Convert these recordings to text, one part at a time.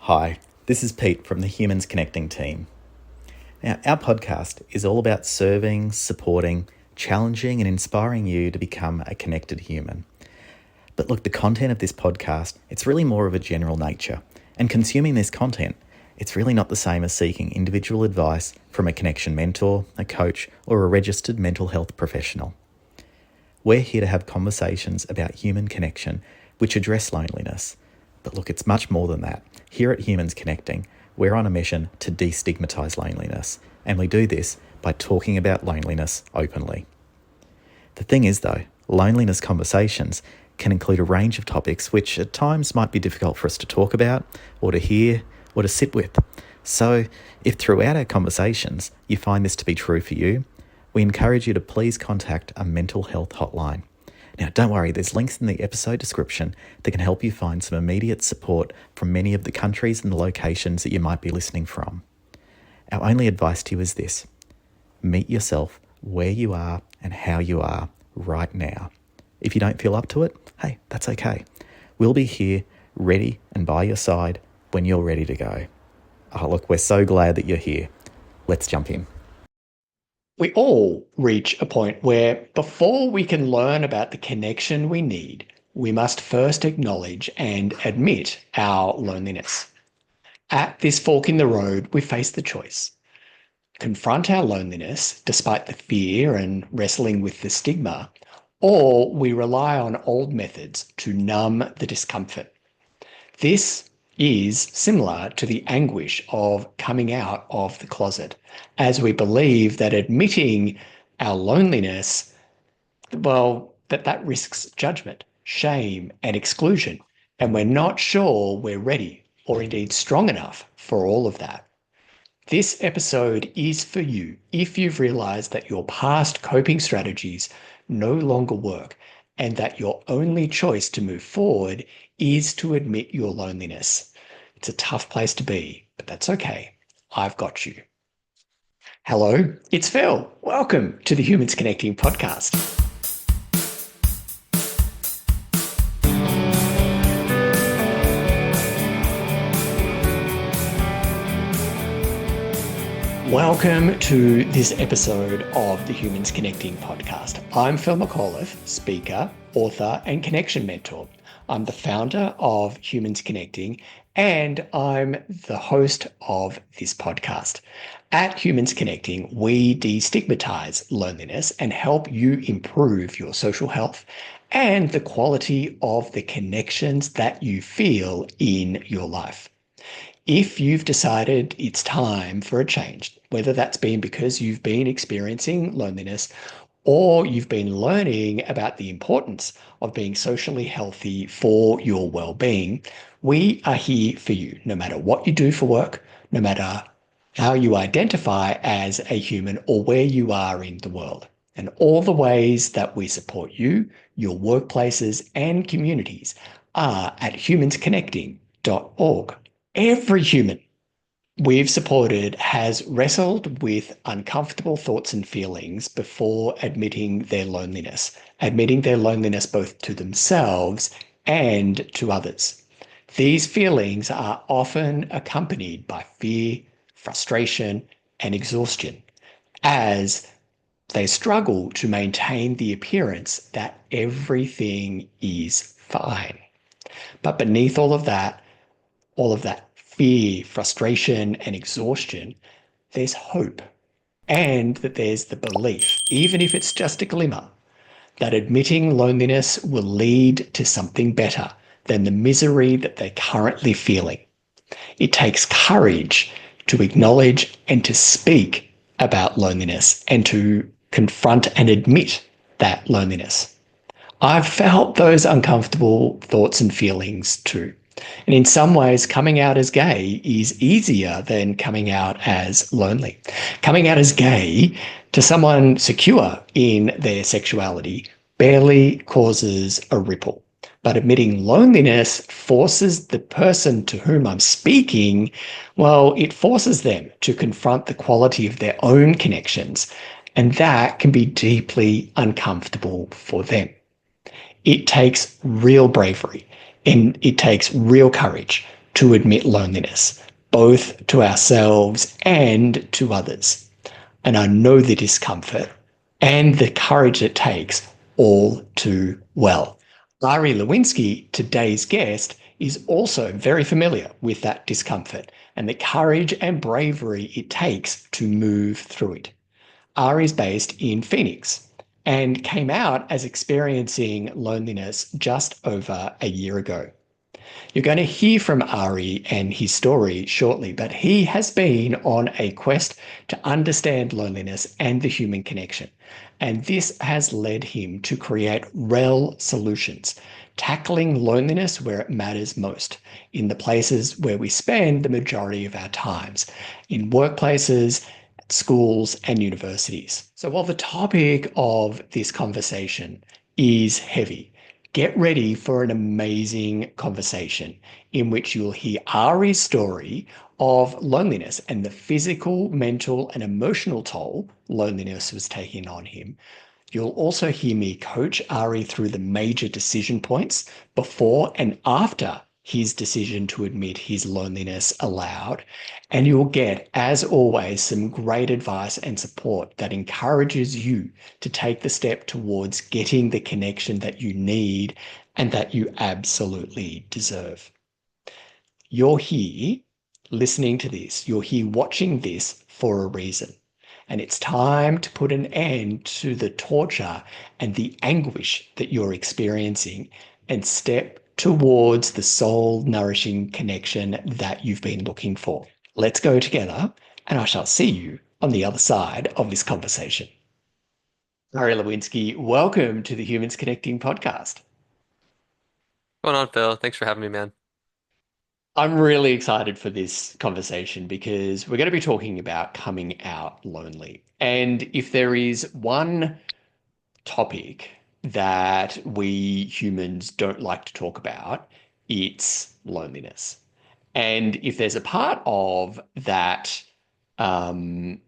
Hi, this is Pete from the Humans Connecting team. Now, our podcast is all about serving, supporting, challenging, and inspiring you to become a connected human. But look, the content of this podcast, it's really more of a general nature. And consuming this content, it's really not the same as seeking individual advice from a connection mentor, a coach, or a registered mental health professional. We're here to have conversations about human connection which address loneliness. But look, it's much more than that. Here at Humans Connecting, we're on a mission to destigmatize loneliness, and we do this by talking about loneliness openly. The thing is though, loneliness conversations can include a range of topics which at times might be difficult for us to talk about, or to hear, or to sit with. So if throughout our conversations you find this to be true for you, we encourage you to please contact a mental health hotline. Now, don't worry, there's links in the episode description that can help you find some immediate support from many of the countries and the locations that you might be listening from. Our only advice to you is this: meet yourself where you are and how you are right now. If you don't feel up to it, hey, that's okay. We'll be here, ready and by your side when you're ready to go. Oh, look, we're so glad that you're here. Let's jump in. We all reach a point where before we can learn about the connection we need, we must first acknowledge and admit our loneliness. At this fork in the road, we face the choice: confront our loneliness despite the fear and wrestling with the stigma, or we rely on old methods to numb the discomfort. This is similar to the anguish of coming out of the closet, as we believe that admitting our loneliness, that risks judgment, shame, and exclusion, and we're not sure we're ready or indeed strong enough for all of that. This episode is for you if you've realized that your past coping strategies no longer work and that your only choice to move forward is to admit your loneliness. It's a tough place to be, but that's okay. I've got you. Hello, it's Phil. Welcome to the Humans Connecting podcast. Welcome to this episode of the Humans Connecting podcast. I'm Phil McAuliffe, speaker, author, and connection mentor. I'm the founder of Humans Connecting, and I'm the host of this podcast. At Humans Connecting, we destigmatize loneliness and help you improve your social health and the quality of the connections that you feel in your life. If you've decided it's time for a change, whether that's been because you've been experiencing loneliness or you've been learning about the importance of being socially healthy for your well-being, we are here for you, no matter what you do for work, no matter how you identify as a human or where you are in the world, and all the ways that we support you, your workplaces and communities are at humansconnecting.org. Every human we've supported has wrestled with uncomfortable thoughts and feelings before admitting their loneliness both to themselves and to others. These feelings are often accompanied by fear, frustration, and exhaustion as they struggle to maintain the appearance that everything is fine. But beneath all of that fear, frustration, and exhaustion, there's hope. And that there's the belief, even if it's just a glimmer, that admitting loneliness will lead to something better than the misery that they're currently feeling. It takes courage to acknowledge and to speak about loneliness and to confront and admit that loneliness. I've felt those uncomfortable thoughts and feelings too. And in some ways, coming out as gay is easier than coming out as lonely. Coming out as gay to someone secure in their sexuality barely causes a ripple. But admitting loneliness forces the person to whom I'm speaking, it forces them to confront the quality of their own connections. And that can be deeply uncomfortable for them. It takes real bravery and it takes real courage to admit loneliness, both to ourselves and to others. And I know the discomfort and the courage it takes all too well. Ari Lowinsky, today's guest, is also very familiar with that discomfort and the courage and bravery it takes to move through it. Ari is based in Phoenix and came out as experiencing loneliness just over a year ago. You're going to hear from Ari and his story shortly, but he has been on a quest to understand loneliness and the human connection. And this has led him to create REL Solutions, tackling loneliness where it matters most, in the places where we spend the majority of our times, in workplaces, schools, and universities. So while the topic of this conversation is heavy, get ready for an amazing conversation in which you'll hear Ari's story of loneliness and the physical, mental, and emotional toll loneliness was taking on him. You'll also hear me coach Ari through the major decision points before and after his decision to admit his loneliness aloud. And you'll get, as always, some great advice and support that encourages you to take the step towards getting the connection that you need and that you absolutely deserve. You're here listening to this, you're here watching this for a reason. And it's time to put an end to the torture and the anguish that you're experiencing and step towards the soul nourishing connection that you've been looking for. Let's go together, and I shall see you on the other side of this conversation. Ari Lowinsky, welcome to the Humans Connecting podcast. Going on, Phil? Thanks for having me, man. I'm really excited for this conversation because we're going to be talking about coming out lonely. And if there is one topic that we humans don't like to talk about, it's loneliness. And if there's a part of um,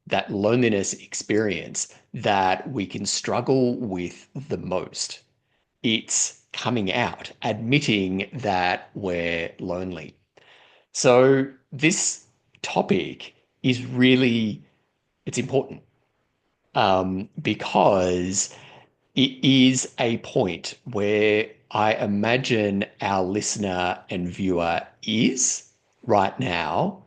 that loneliness experience that we can struggle with the most, it's coming out, admitting that we're lonely. So this topic is really, it's important because it is a point where I imagine our listener and viewer is right now,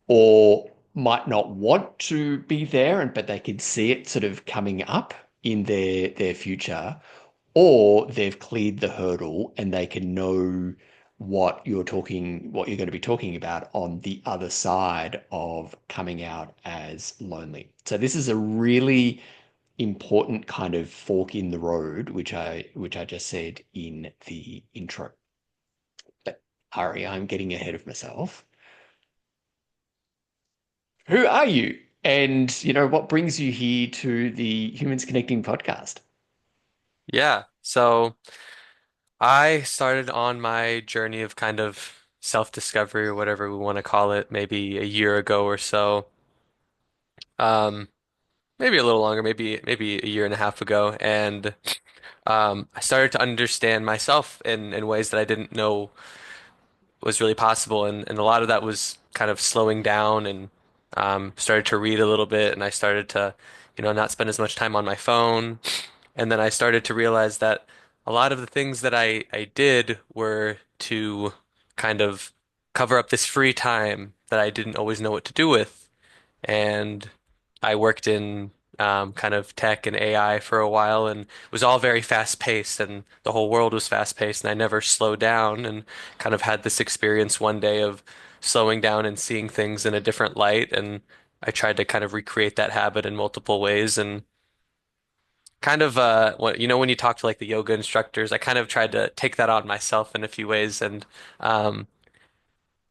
or might not want to be there, and but they can see it sort of coming up in their future, or they've cleared the hurdle and they can know what you're going to be talking about on the other side of coming out as lonely. So this is a really important kind of fork in the road, which I just said in the intro. But Ari, I'm getting ahead of myself. Who are you? And what brings you here to the Humans Connecting podcast? Yeah, so I started on my journey of kind of self-discovery or whatever we want to call it, maybe a year ago or so. Um, Maybe a little longer, maybe a year and a half ago, and I started to understand myself in ways that I didn't know was really possible, and a lot of that was kind of slowing down and started to read a little bit, and I started to, not spend as much time on my phone. And then I started to realize that a lot of the things that I did were to kind of cover up this free time that I didn't always know what to do with. And I worked in kind of tech and AI for a while, and it was all very fast paced, and the whole world was fast paced, and I never slowed down, and kind of had this experience one day of slowing down and seeing things in a different light. And I tried to kind of recreate that habit in multiple ways, and kind of when you talk to like the yoga instructors, I kind of tried to take that on myself in a few ways, and um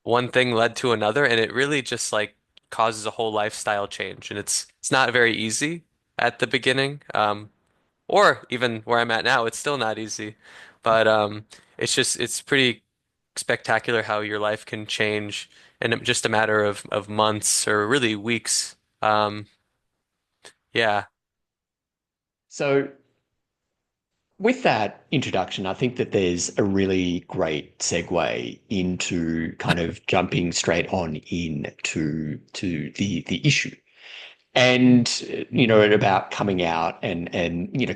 one thing led to another, and it really just like causes a whole lifestyle change, and it's not very easy at the beginning, or even where I'm at now, it's still not easy, but it's pretty spectacular how your life can change in just a matter of months or really weeks. Yeah. So with that introduction, I think that there's a really great segue into kind of jumping straight on in to the issue. And about coming out and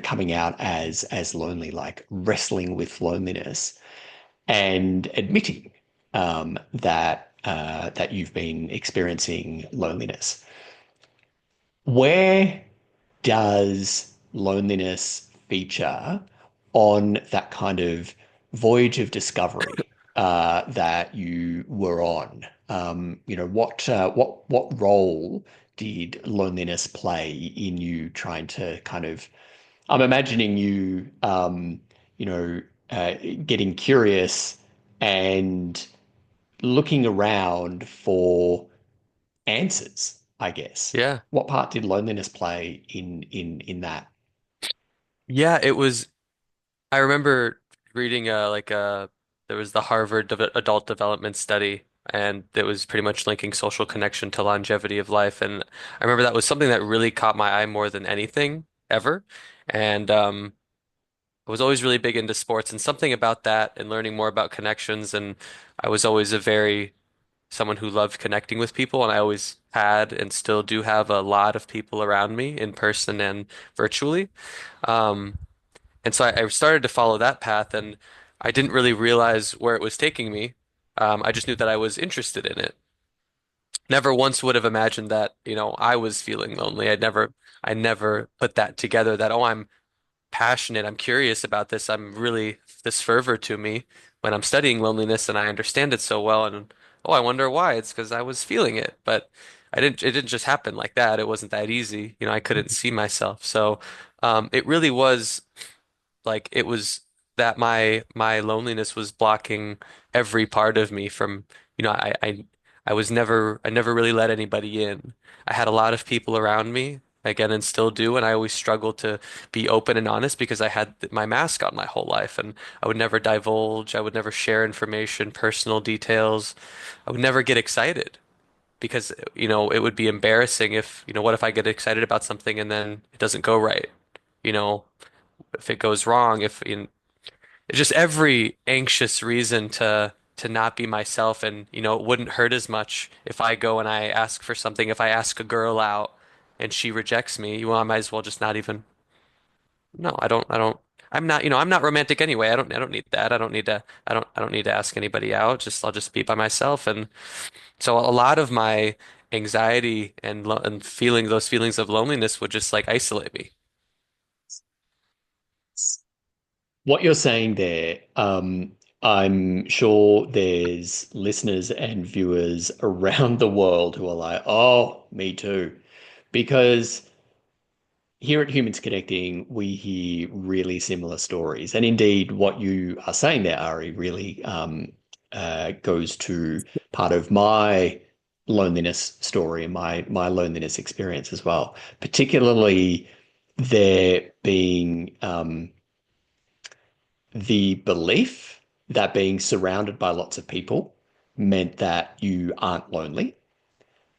coming out as lonely, like wrestling with loneliness and admitting that you've been experiencing loneliness. Where does loneliness feature on that kind of voyage of discovery that you were on? What role did loneliness play in you trying to kind of? I'm imagining you, getting curious and looking around for answers, I guess. Yeah. What part did loneliness play in that? Yeah, it was I remember reading there was the Harvard adult development study, and it was pretty much linking social connection to longevity of life. And I remember that was something that really caught my eye more than anything ever. And I was always really big into sports, and something about that and learning more about connections. And I was always a very someone who loved connecting with people, and I always had and still do have a lot of people around me in person and virtually. Um, and so I started to follow that path, and I didn't really realize where it was taking me. I just knew that I was interested in it. Never once would have imagined that, I was feeling lonely. I never put that together that, oh, I'm passionate, I'm curious about this, I'm really this fervor to me when I'm studying loneliness and I understand it so well. And oh, I wonder why. It's because I was feeling it, but it didn't just happen like that. It wasn't that easy. I couldn't see myself. So, it really was. Like it was that my loneliness was blocking every part of me from, I never really let anybody in. I had a lot of people around me again and still do, and I always struggled to be open and honest because I had my mask on my whole life, and I would never divulge, I would never share information, personal details. I would never get excited because, it would be embarrassing if, what if I get excited about something and then it doesn't go right? You know, if it goes wrong, if in just every anxious reason to not be myself, and it wouldn't hurt as much if I go and I ask for something. If I ask a girl out and she rejects me, I might as well just not even. No, I don't. I'm not romantic anyway. I don't need that. I don't need to ask anybody out. I'll just be by myself. And so a lot of my anxiety and feeling those feelings of loneliness would just like isolate me. What you're saying there, I'm sure there's listeners and viewers around the world who are like, oh, me too. Because here at Humans Connecting, we hear really similar stories. And indeed, what you are saying there, Ari, really goes to part of my loneliness story and my loneliness experience as well, particularly there being the belief that being surrounded by lots of people meant that you aren't lonely.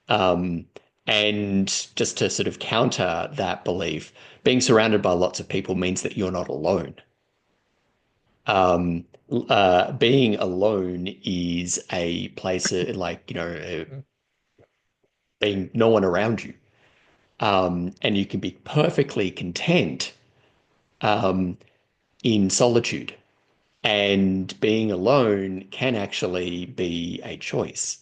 Um, and just to sort of counter that belief, being surrounded by lots of people means that you're not alone. Um, Being alone is a place like, being no one around you. And you can be perfectly content um, in solitude. And being alone can actually be a choice.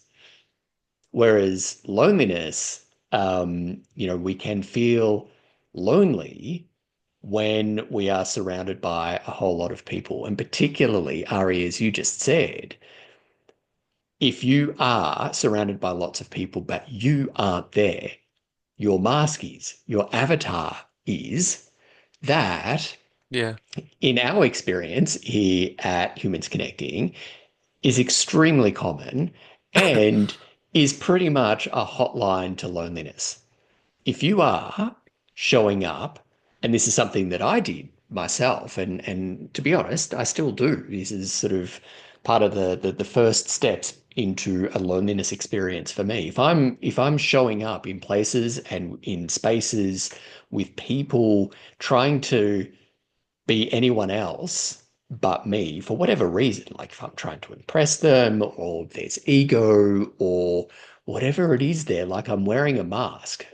Whereas loneliness, we can feel lonely when we are surrounded by a whole lot of people. And particularly, Ari, as you just said, if you are surrounded by lots of people, but you aren't there, your mask is, your avatar is, that, Yeah. in our experience here at Humans Connecting, is extremely common and is pretty much a hotline to loneliness. If you are showing up, and this is something that I did myself, and to be honest, I still do. This is sort of part of the first steps into a loneliness experience for me. If I'm showing up in places and in spaces with people trying to be anyone else but me for whatever reason. Like if I'm trying to impress them or there's ego or whatever it is there, like I'm wearing a mask.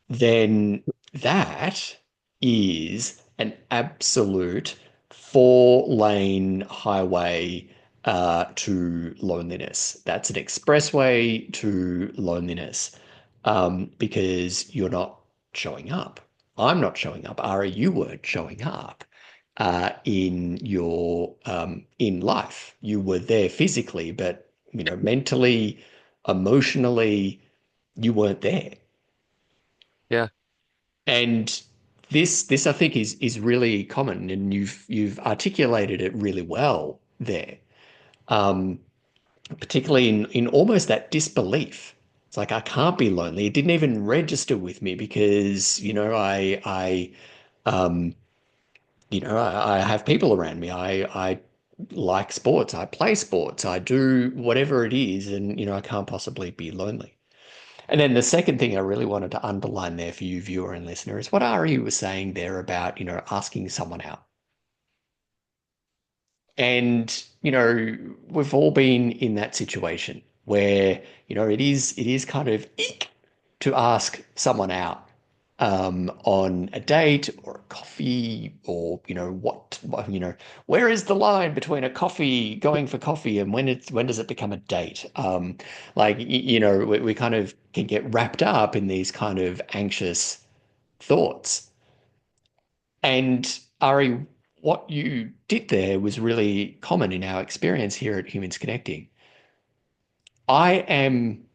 Then that is an absolute four-lane highway to loneliness. That's an expressway to loneliness because you're not showing up. I'm not showing up. Ari, you weren't showing up in your in life. You were there physically, but mentally, emotionally, you weren't there. Yeah. And this I think is really common, and you've articulated it really well there. Um, Particularly in almost that disbelief. It's like I can't be lonely. It didn't even register with me because um I have people around me. I like sports. I play sports. I do whatever it is, and I can't possibly be lonely. And then the second thing I really wanted to underline there for you, viewer and listener, is what Ari was saying there about, asking someone out. And, we've all been in that situation where, it is kind of eek to ask someone out on a date or a coffee or, where is the line between a coffee, going for coffee, and when does it become a date? We kind of can get wrapped up in these kind of anxious thoughts. And Ari, what you did there was really common in our experience here at Humans Connecting. I am,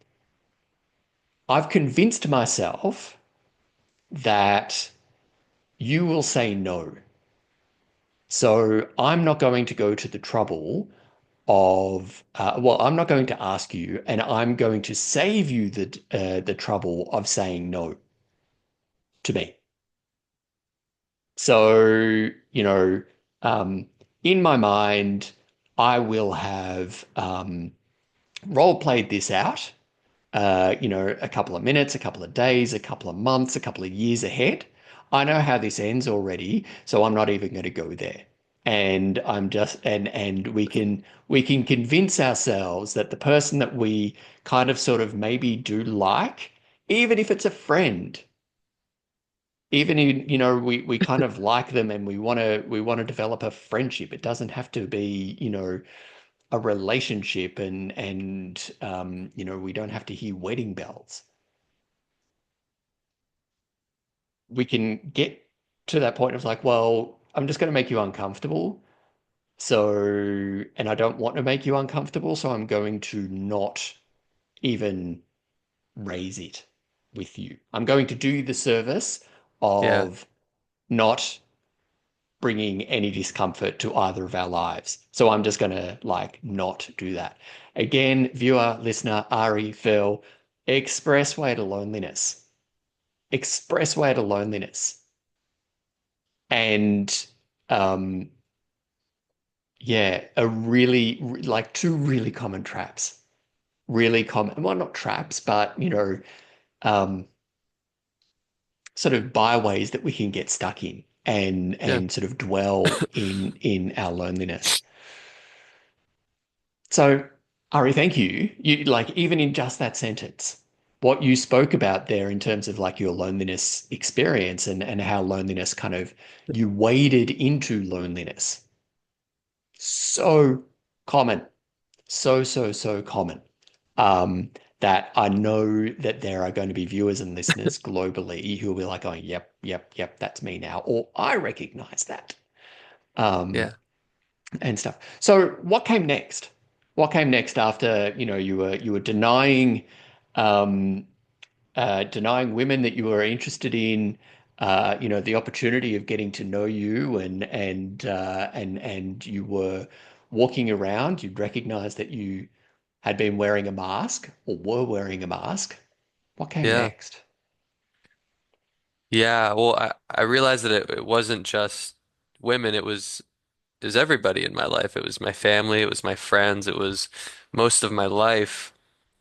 I've convinced myself that you will say no. So I'm not going to go to the trouble I'm not going to ask you, and I'm going to save you the trouble of saying no to me. So, um, in my mind, I will have role played this out, a couple of minutes, a couple of days, a couple of months, a couple of years ahead. I know how this ends already, so I'm not even going to go there. And I'm just and we can convince ourselves that the person that we kind of sort of maybe do like, even if it's a friend, even in, we kind of like them and we want to develop a friendship. It doesn't have to be, a relationship and we don't have to hear wedding bells. We can get to that point of like, well, I'm just going to make you uncomfortable. So, and I don't want to make you uncomfortable, so I'm going to not even raise it with you. I'm going to do you the service Yeah. of not bringing any discomfort to either of our lives. So I'm just going to like not do that. Again, viewer, listener, Ari, Phil, expressway to loneliness. Expressway to loneliness. And um, yeah, like two really common traps. Really common, well, not traps, but um, sort of byways that we can get stuck in and Yeah. and sort of dwell in our loneliness. So, Ari, thank you. You like even in just that sentence, what you spoke about there in terms of like your loneliness experience and how loneliness kind of you waded into loneliness. So common. So common. Um, that I know that there are going to be viewers and listeners globally who will be like going, yep, that's me now, or I recognize that. Um, Yeah. and stuff. So what came next? What came next after, you were um, denying women that you were interested in, the opportunity of getting to know you and you were walking around, you'd recognized that you had been wearing a mask or were wearing a mask. What came Yeah. next? Yeah. Well, I realized that it wasn't just women, it was everybody in my life. It was my family, it was my friends, it was most of my life.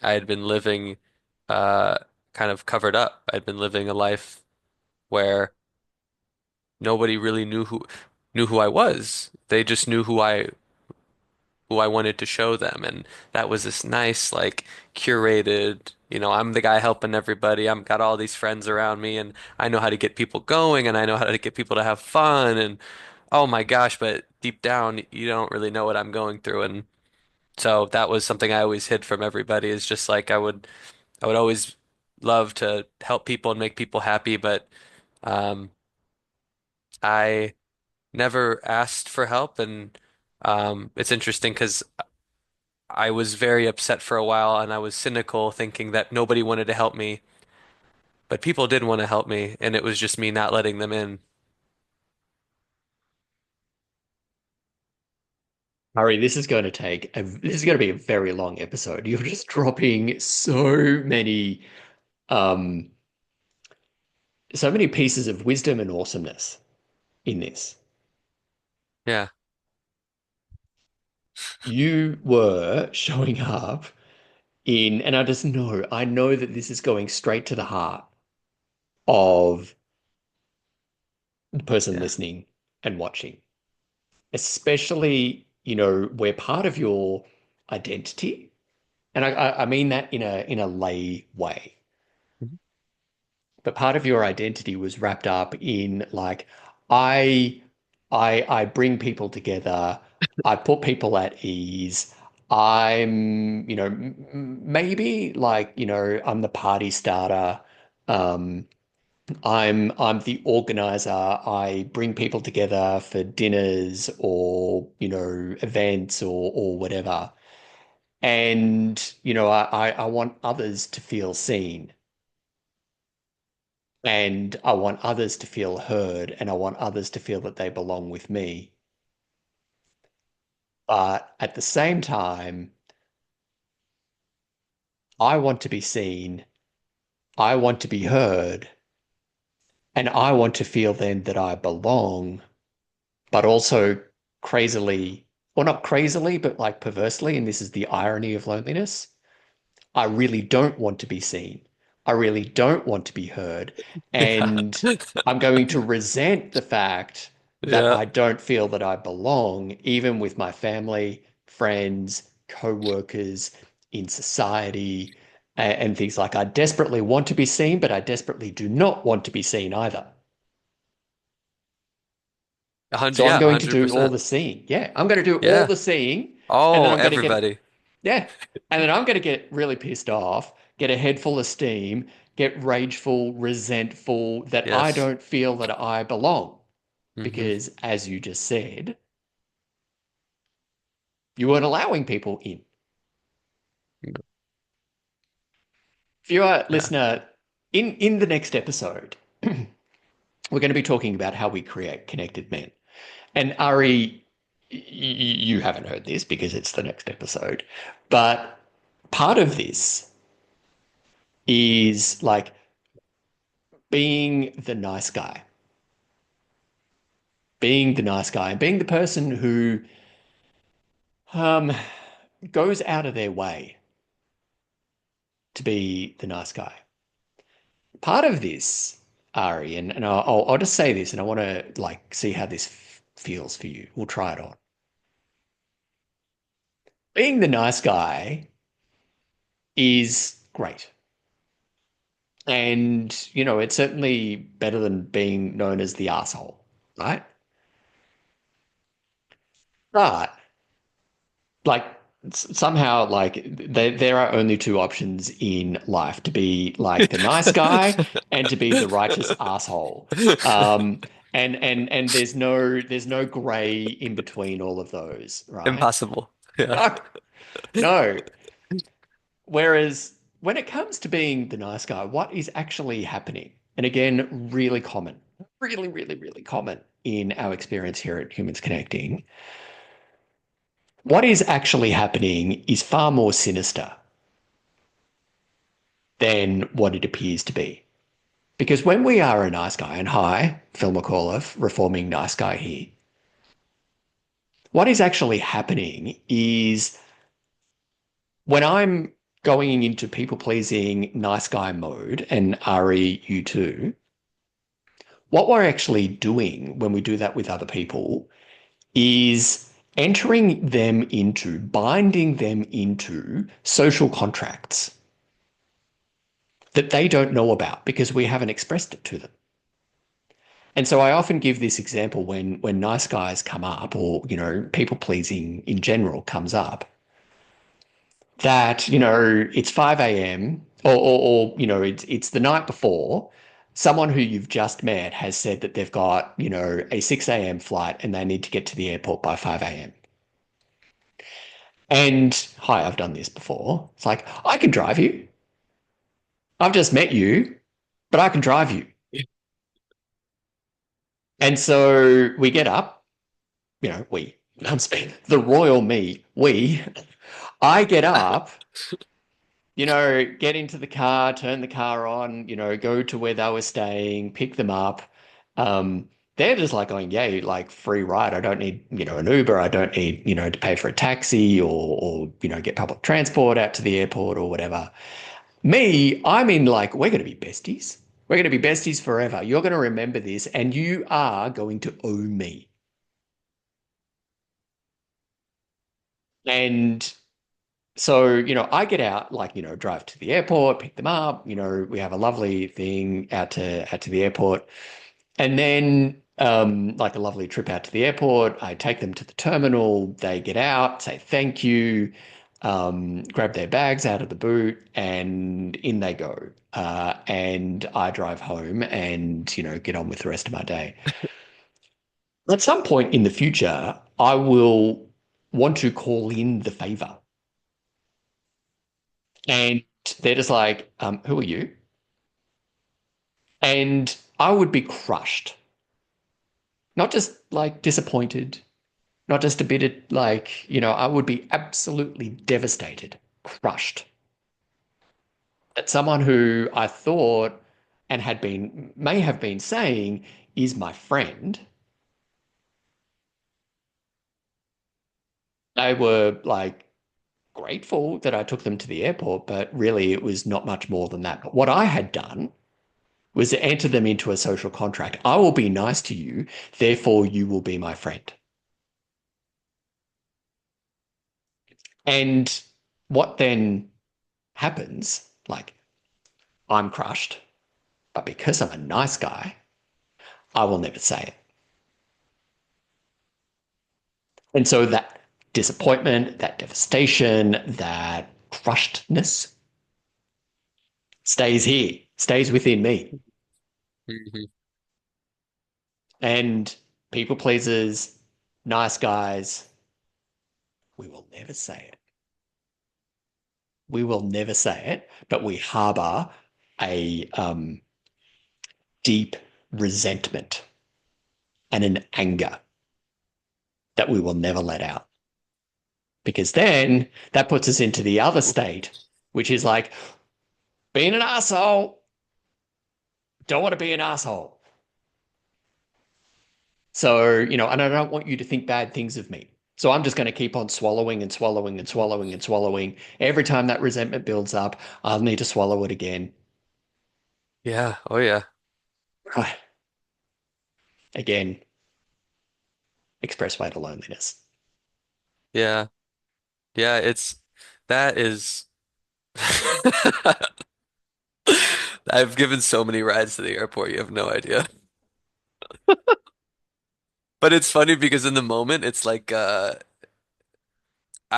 I had been living uh kind of covered up. I'd been living a life where nobody really knew who I was. They just knew who I wanted to show them. And that was this nice, like curated, I'm the guy helping everybody. I'm got all these friends around me and I know how to get people going and I know how to get people to have fun. And oh my gosh, but deep down, you don't really know what I'm going through. And so that was something I always hid from everybody is just like I would always love to help people and make people happy, but um, I never asked for help. And it's interesting because I was very upset for a while and I was cynical, thinking that nobody wanted to help me, but people did want to help me, and it was just me not letting them in. Ari, this is going to be a very long episode. You're just dropping um, so many pieces of wisdom and awesomeness in this. Yeah. You were showing up and I know that this is going straight to the heart of the person Yeah. listening and watching, especially, where part of your identity, and I mean that in a lay way, Mhm. but part of your identity was wrapped up in like, I I bring people together, I put people at ease. I'm, maybe like, I'm the party starter. Um, I'm the organizer. I bring people together for dinners or, events or whatever. And, I want others to feel seen and I want others to feel heard and I want others to feel that they belong with me. But at the same time, I want to be seen. I want to be heard. And I want to feel then that I belong, but also crazily, or not crazily, but like perversely, and this is the irony of loneliness. I really don't want to be seen. I really don't want to be heard. Yeah. And I'm going to resent the fact that Yeah. I don't feel that I belong, even with my family, friends, co-workers, in society, and things like I desperately want to be seen, but I desperately do not want to be seen either. So I'm Yeah, going to do all 100%. the seeing. Yeah, I'm going to do all Yeah. the seeing, and then Oh, I'm going to get, everybody. yeah, and then I'm going to get really pissed off, get a head full of steam, get rageful, resentful that I Yes. don't feel that I belong. Hmm. Because as you just said, you weren't allowing people in. Viewer, Yeah. listener, in the next episode, we're going to be talking about how we create connected men. And Ari, you haven't heard this because it's the next episode, but part of this is like being the nice guy, being the nice guy, and being the person who um, goes out of their way to be the nice guy. Part of this, Ari, and I'll just say this, and I want to like see how this feels for you. We'll try it on. Being the nice guy is great. And, it's certainly better than being known as the asshole, right? But like somehow like there are only two options in life to be like the nice guy and to be the righteous asshole. Um, and there's no gray in between all of those, right? Impossible. Yeah. No, no. Whereas when it comes to being the nice guy, what is actually happening? And again, really common, really, really, really common in our experience here at Humans Connecting. What is actually happening is far more sinister than what it appears to be. Because when we are a nice guy, and hi, Phil McAuliffe, reforming nice guy here, what is actually happening is when I'm going into people pleasing nice guy mode, and Ari, you too, what we're actually doing when we do that with other people is entering them into, binding them into social contracts that they don't know about because we haven't expressed it to them. And so I often give this example when nice guys come up, or people pleasing in general comes up, that it's 5 a.m. or it's the night before. Someone who you've just met has said that they've got a 6 a.m. flight and they need to get to the airport by 5 a.m. And hi, I've done this before. It's like, I can drive you. I've just met you, but I can drive you. And so we get up, I'm speaking, the royal me, I get up, get into the car, turn the car on, go to where they were staying, pick them up. Um, they're just like going, yay, like free ride. I don't need, an Uber. I don't need, to pay for a taxi or get public transport out to the airport or whatever. Me, I'm in like, we're going to be besties. We're going to be besties forever. You're going to remember this and you are going to owe me. And so, I get out, like, drive to the airport, pick them up, we have a lovely thing out to the airport. And then like a lovely trip out to the airport, I take them to the terminal, they get out, say thank you, grab their bags out of the boot, and in they go. And I drive home and, get on with the rest of my day. At some point in the future, I will want to call in the favor. And they're just like, who are you? And I would be crushed, not just like disappointed, not just a bit of like, I would be absolutely devastated, crushed that someone who I thought and may have been saying is my friend. They were like grateful that I took them to the airport, but really it was not much more than that. But what I had done was to enter them into a social contract. I will be nice to you, therefore you will be my friend. And what then happens, like I'm crushed, but because I'm a nice guy, I will never say it. And so that disappointment, that devastation, that crushedness stays here, stays within me. Mhm. And people pleasers, nice guys, we will never say it. We will never say it, but we harbor a deep resentment and an anger that we will never let out. Because then that puts us into the other state, which is like being an asshole. Don't want to be an asshole. So, and I don't want you to think bad things of me. So I'm just going to keep on swallowing and swallowing and swallowing and swallowing. Every time that resentment builds up, I'll need to swallow it again. Yeah. Oh yeah. Again, expressway to loneliness. Yeah. Yeah. That is, I've given so many rides to the airport, you have no idea. But it's funny because in the moment, it's like, I'm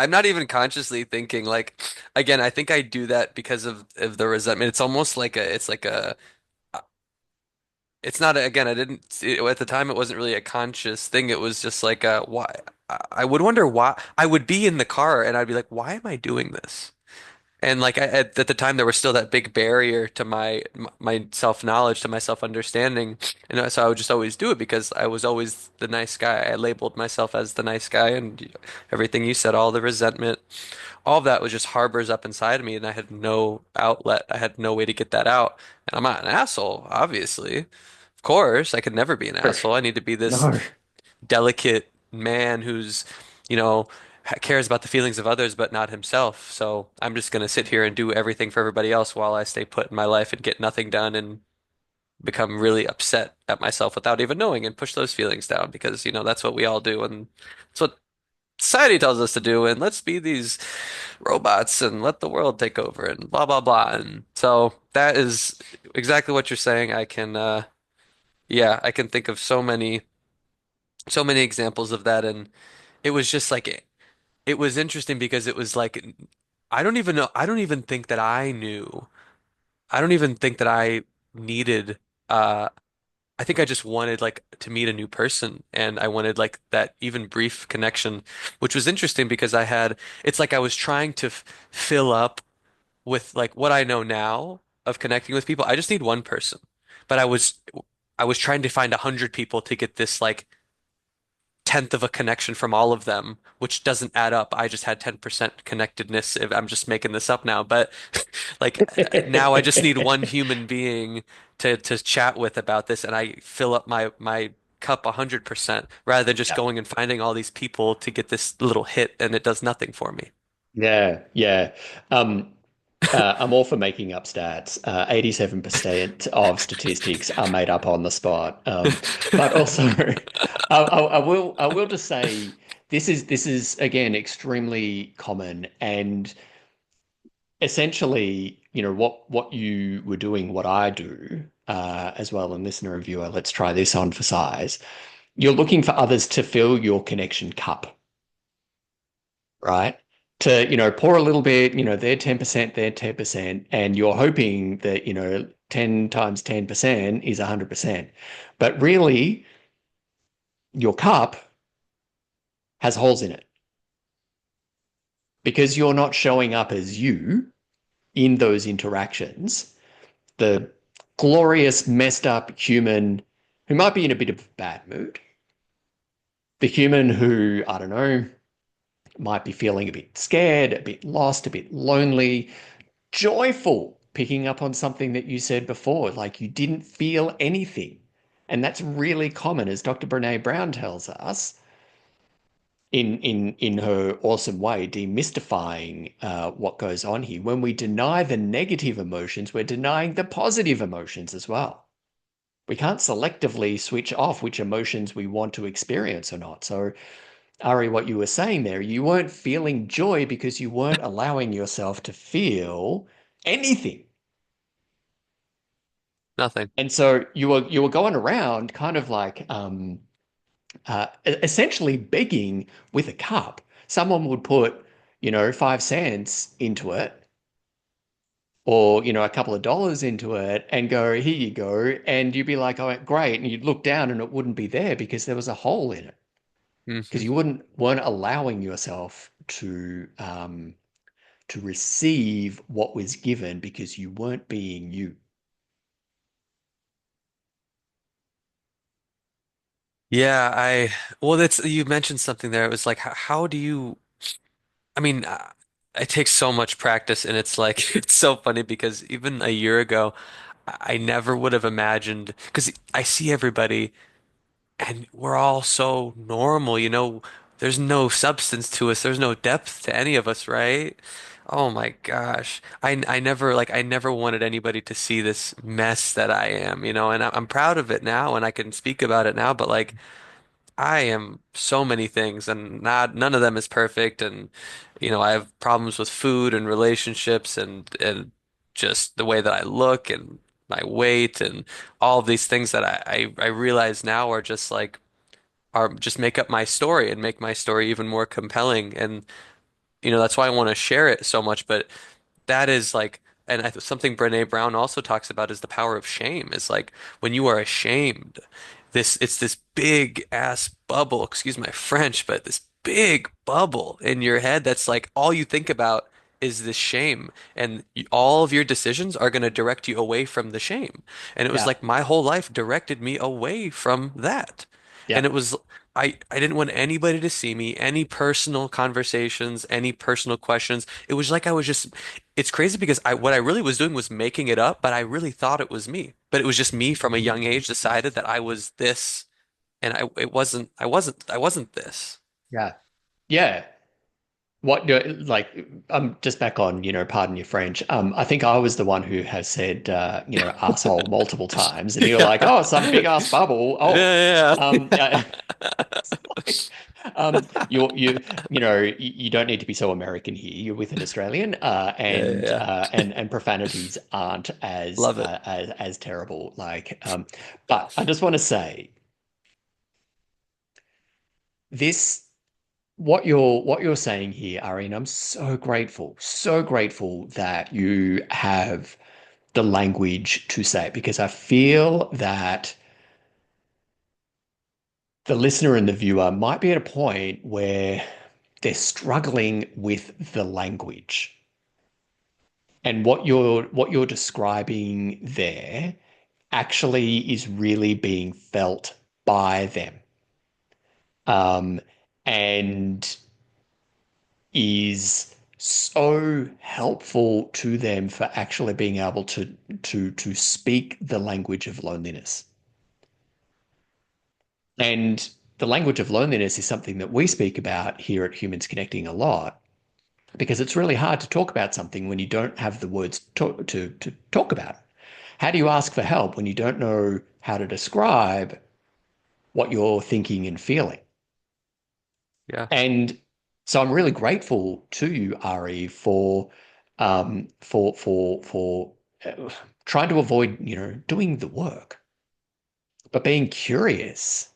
not even consciously thinking like, again, I think I do that because of the resentment. It's almost like it's not, again, I didn't, at the time, it wasn't really a conscious thing. It was just like, why, I would wonder why I would be in the car and I'd be like, why am I doing this? And like at the time, there was still that big barrier to my self-knowledge, to my self-understanding, and so I would just always do it because I was always the nice guy. I labeled myself as the nice guy, and everything you said, all the resentment, all of that was just harbors up inside of me, and I had no outlet. I had no way to get that out. And I'm not an asshole, obviously. Of course, I could never be an asshole. I need to be this No. delicate man who's, you know, cares about the feelings of others but not himself. So I'm just gonna sit here and do everything for everybody else while I stay put in my life and get nothing done and become really upset at myself without even knowing and push those feelings down because, that's what we all do and it's what society tells us to do and let's be these robots and let the world take over and blah blah blah. And so that is exactly what you're saying. Yeah, I can think of so many examples of that and it was just like it was interesting because it was like I don't even know, I don't even think that I knew. I don't even think that I needed I think I just wanted like to meet a new person and I wanted like that even brief connection, which was interesting because it's like I was trying to f fill up with like what I know now of connecting with people. I just need one person, but I was trying to find 100 people to get this like tenth of a connection from all of them, which doesn't add up. I just had 10% connectedness if I'm just making this up now, but like now I just need one human being to chat with about this and I fill up my cup 100% rather than just Yeah. going and finding all these people to get this little hit and it does nothing for me. Yeah, yeah. Um, I'm all for making up stats. 87% of statistics are made up on the spot. But also, I will just say this is again extremely common, and essentially, what you were doing, what I do as well, and listener and viewer, let's try this on for size. You're looking for others to fill your connection cup, right? To, pour a little bit, they're 10%, they're 10%, and you're hoping that, 10 times 10% is 100%. But really, your cup has holes in it because you're not showing up as you in those interactions. The glorious, messed up human who might be in a bit of a bad mood, the human who, I don't know, might be feeling a bit scared, a bit lost, a bit lonely, joyful, picking up on something that you said before, like you didn't feel anything. And that's really common, as Dr. Brene Brown tells us in her awesome way, demystifying what goes on here. When we deny the negative emotions, we're denying the positive emotions as well. We can't selectively switch off which emotions we want to experience or not. So, Ari, what you were saying there, you weren't feeling joy because you weren't allowing yourself to feel anything. Nothing. And so you were going around kind of like essentially begging with a cup. Someone would put, 5 cents into it or, a couple of dollars into it and go, here you go. And you'd be like, oh, great. And you'd look down and it wouldn't be there because there was a hole in it. Because Hmm. you weren't allowing yourself to receive what was given because you weren't being you. Yeah, well, you mentioned something there. It was like, how do you, I mean, it takes so much practice and it's like, it's so funny because even a year ago, I never would have imagined, because I see everybody and we're all so normal, there's no substance to us, there's no depth to any of us, right? Oh my gosh. I never wanted anybody to see this mess that I am, and I'm proud of it now and I can speak about it now, but like, I am so many things and none of them is perfect and I have problems with food and relationships and just the way that I look and my weight and all of these things that I realize now are just make up my story and make my story even more compelling and that's why I want to share it so much but that is like, and something Brene Brown also talks about is the power of shame. It's like when you are ashamed, it's this big ass bubble, excuse my French, but this big bubble in your head that's like all you think about is this shame, and all of your decisions are going to direct you away from the shame. And it was Yeah. like my whole life directed me away from that. And Yeah. it was I didn't want anybody to see me, any personal conversations, any personal questions. It was like I was just it's crazy because what I really was doing was making it up, but I really thought it was me. But it was just me from a young age decided that I was this and I wasn't this. Yeah. Yeah. like, I'm just back on, pardon your French. I think I was the one who has said, asshole multiple times, and you're like, Yeah. oh, some big ass bubble. Oh, Yeah, yeah. It's like, you don't need to be so American here. You're with an Australian, yeah. Yeah, and yeah. and profanities aren't as Love it. as terrible. But I just want to say this. What you're saying here, Ari, and I'm so grateful that you have the language to say it because I feel that the listener and the viewer might be at a point where they're struggling with the language. And what you're describing there actually is really being felt by them. Um, and is so helpful to them for actually being able to speak the language of loneliness. And the language of loneliness is something that we speak about here at Humans Connecting a lot because it's really hard to talk about something when you don't have the words to talk about. How do you ask for help when you don't know how to describe what you're thinking and feeling? Yeah. And so I'm really grateful to you, Ari, for trying to avoid, doing the work, but being curious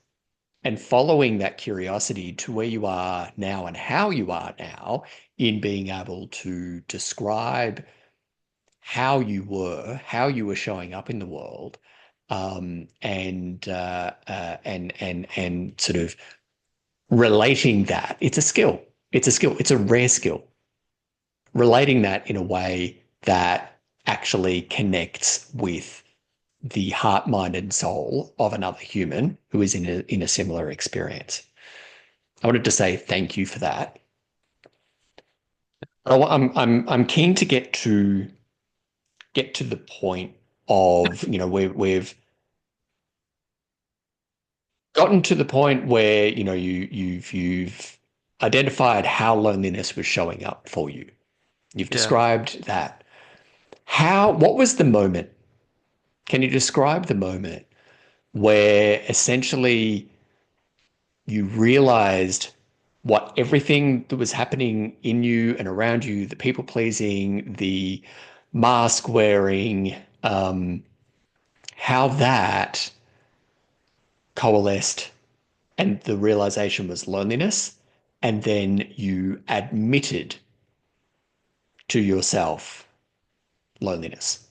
and following that curiosity to where you are now and how you are now in being able to describe how you were showing up in the world, and sort of relating that. It's a skill. It's a skill. It's a rare skill. Relating that in a way that actually connects with the heart, mind, and soul of another human who is in a similar experience. I wanted to say thank you for that. I'm keen to get to the point of, we've gotten to the point where, you've identified how loneliness was showing up for you. You've Yeah. described that. What was the moment? Can you describe the moment where essentially you realized what everything that was happening in you and around you, the people pleasing, the mask wearing, how that coalesced and the realization was loneliness, and then you admitted to yourself loneliness.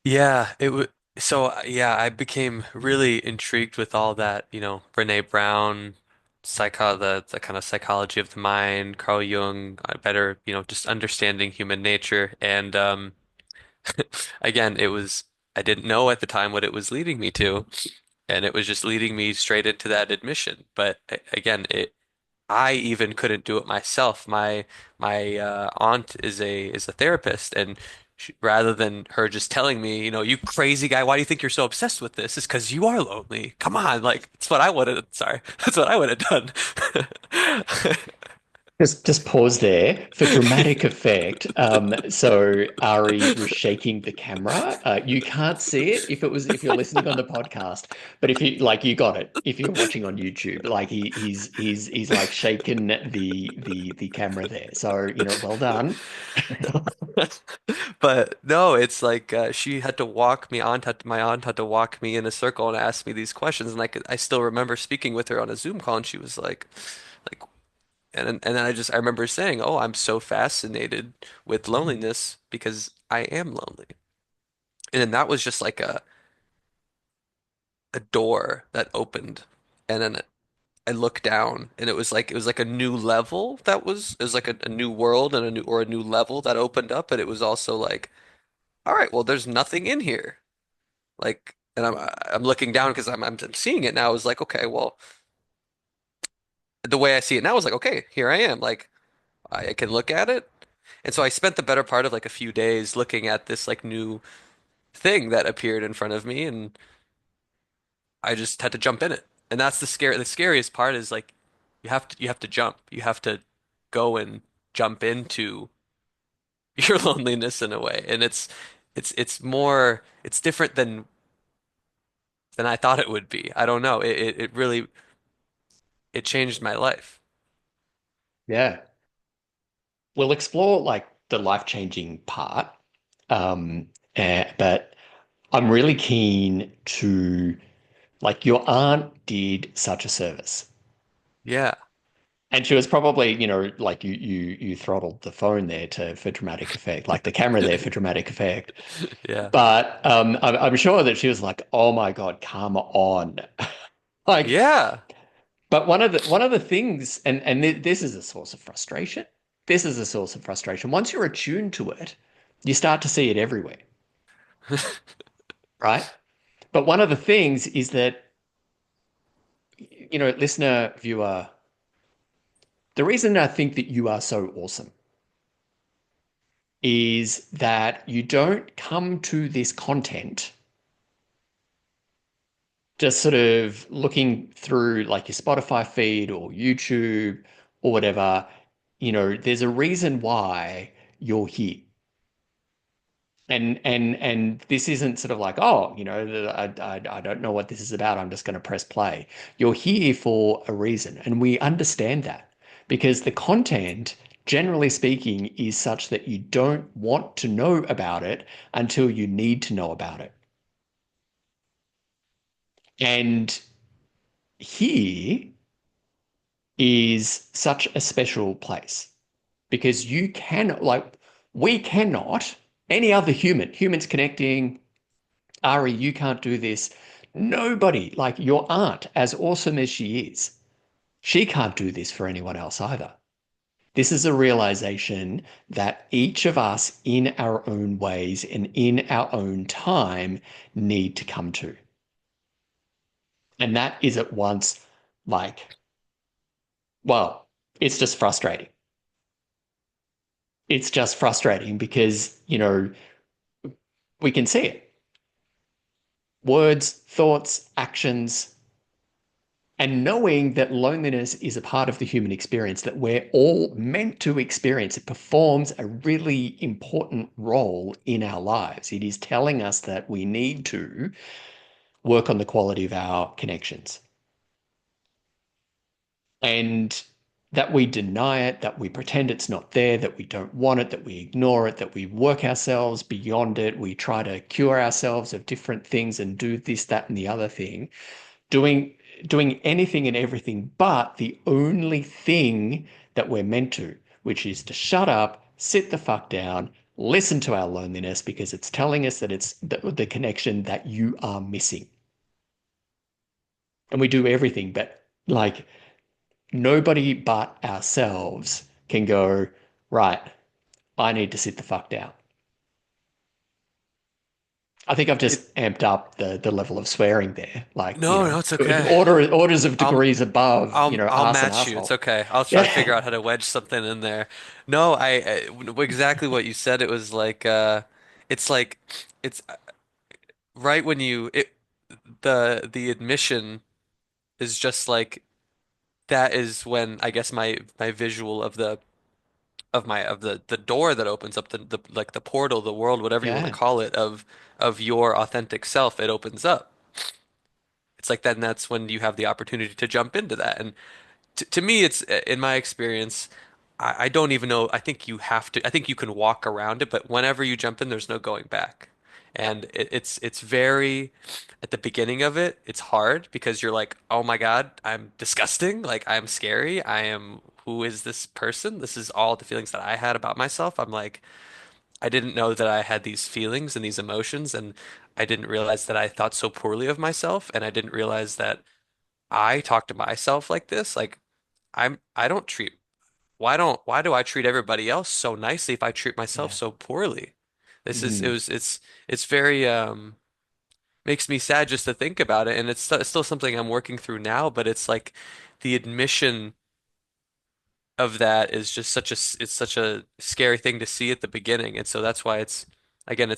Yeah, it would. So yeah, I became really intrigued with all that, Brene Brown, the kind of psychology of the mind, Carl Jung, better, just understanding human nature. And again, I didn't know at the time what it was leading me to, and it was just leading me straight into that admission. But again, I even couldn't do it myself. My aunt is a therapist, and rather than her just telling me, you crazy guy, why do you think you're so obsessed with this? It's because you are lonely. Come on, like that's what I would have. Sorry, that's what I would have done. Just pause there for dramatic effect. So Ari was shaking the camera. You can't see it if you're listening on the podcast, but if you like, you got it. If you're watching on YouTube, like he's like shaking the camera there. So well done. But no, it's like she had to walk me. My aunt had to walk me in a circle and ask me these questions, and I still remember speaking with her on a Zoom call, and she was like, and then I remember saying, "Oh, I'm so fascinated with loneliness because I am lonely." And then that was just like a door that opened, and then I looked down, and it was like a new level it was like a new world and a new level that opened up, but it was also like, all right, well, there's nothing in here. Like, and I'm looking down because I'm seeing it now. I was like, okay, well, the way I see it now is like, okay, here I am. Like, I can look at it. And so I spent the better part of like a few days looking at this like new thing that appeared in front of me, and I just had to jump in it. And that's the scariest part is like you have to jump. You have to go and jump into your loneliness in a way. And it's more it's different than I thought it would be. I don't know. It really it changed my life. Yeah. We'll explore like the life-changing part. Um, but I'm really keen to like your aunt did such a service. Yeah. And she was probably, like you throttled the phone there to for dramatic effect, like the camera there for dramatic effect. Yeah. But I'm sure that she was like, "Oh my God, come on!" Like, Yeah. but one of the things, and this is a source of frustration. This is a source of frustration. Once you're attuned to it, you start to see it everywhere, right? But one of the things is that, listener, viewer, the reason I think that you are so awesome is that you don't come to this content just sort of looking through like your Spotify feed or YouTube or whatever. There's a reason why you're here. And this isn't sort of like, oh, I don't know what this is about. I'm just going to press play. You're here for a reason, and we understand that because the content, generally speaking, is such that you don't want to know about it until you need to know about it. And here is such a special place because you can, like, we cannot, any other humans connecting, Ari, you can't do this. Nobody, like your aunt, as awesome as she is, she can't do this for anyone else either. This is a realization that each of us, in our own ways and in our own time, need to come to. And that is at once like, well, it's just frustrating. It's just frustrating because, we can see it. Words, thoughts, actions, and knowing that loneliness is a part of the human experience that we're all meant to experience. It performs a really important role in our lives. It is telling us that we need to work on the quality of our connections and that we deny it, that we pretend it's not there, that we don't want it, that we ignore it, that we work ourselves beyond it. We try to cure ourselves of different things and do this, that, and the other thing, doing anything and everything but the only thing that we're meant to, which is to shut up, sit the fuck down, listen to our loneliness because it's telling us that it's the connection that you are missing. And we do everything, but like nobody but ourselves can go, right, I need to sit the fuck down. I think I've It just amped up the level of swearing there, like, no, no, it's okay. orders of I'll degrees above, I'll ass and match you. It's asshole. okay. I'll try to Yeah. figure out how to wedge something in there. No, exactly what you said. It was it's like it's right when you it the admission is just like that is when I guess my visual of the door that opens up the like the portal, the world, whatever you want to Yeah. call it, of your authentic self, it opens up. It's like then that's when you have the opportunity to jump into that. And to me, it's in my experience, I don't even know. I think you have to. I think you can walk around it, but whenever you jump in, there's no going back. And it's very at the beginning of it, it's hard because you're like, oh my God, I'm disgusting. Like I'm scary. I am. Who is this person? This is all the feelings that I had about myself. I'm like, I didn't know that I had these feelings and these emotions, and I didn't realize that I thought so poorly of myself, and I didn't realize that I talk to myself like this. Like I don't treat why do I treat everybody else so nicely if I treat myself Yeah. so poorly? This is it Mm. was it's very makes me sad just to think about it, and it's still something I'm working through now, but it's like the admission of that is just it's such a scary thing to see at the beginning, and so that's why it's again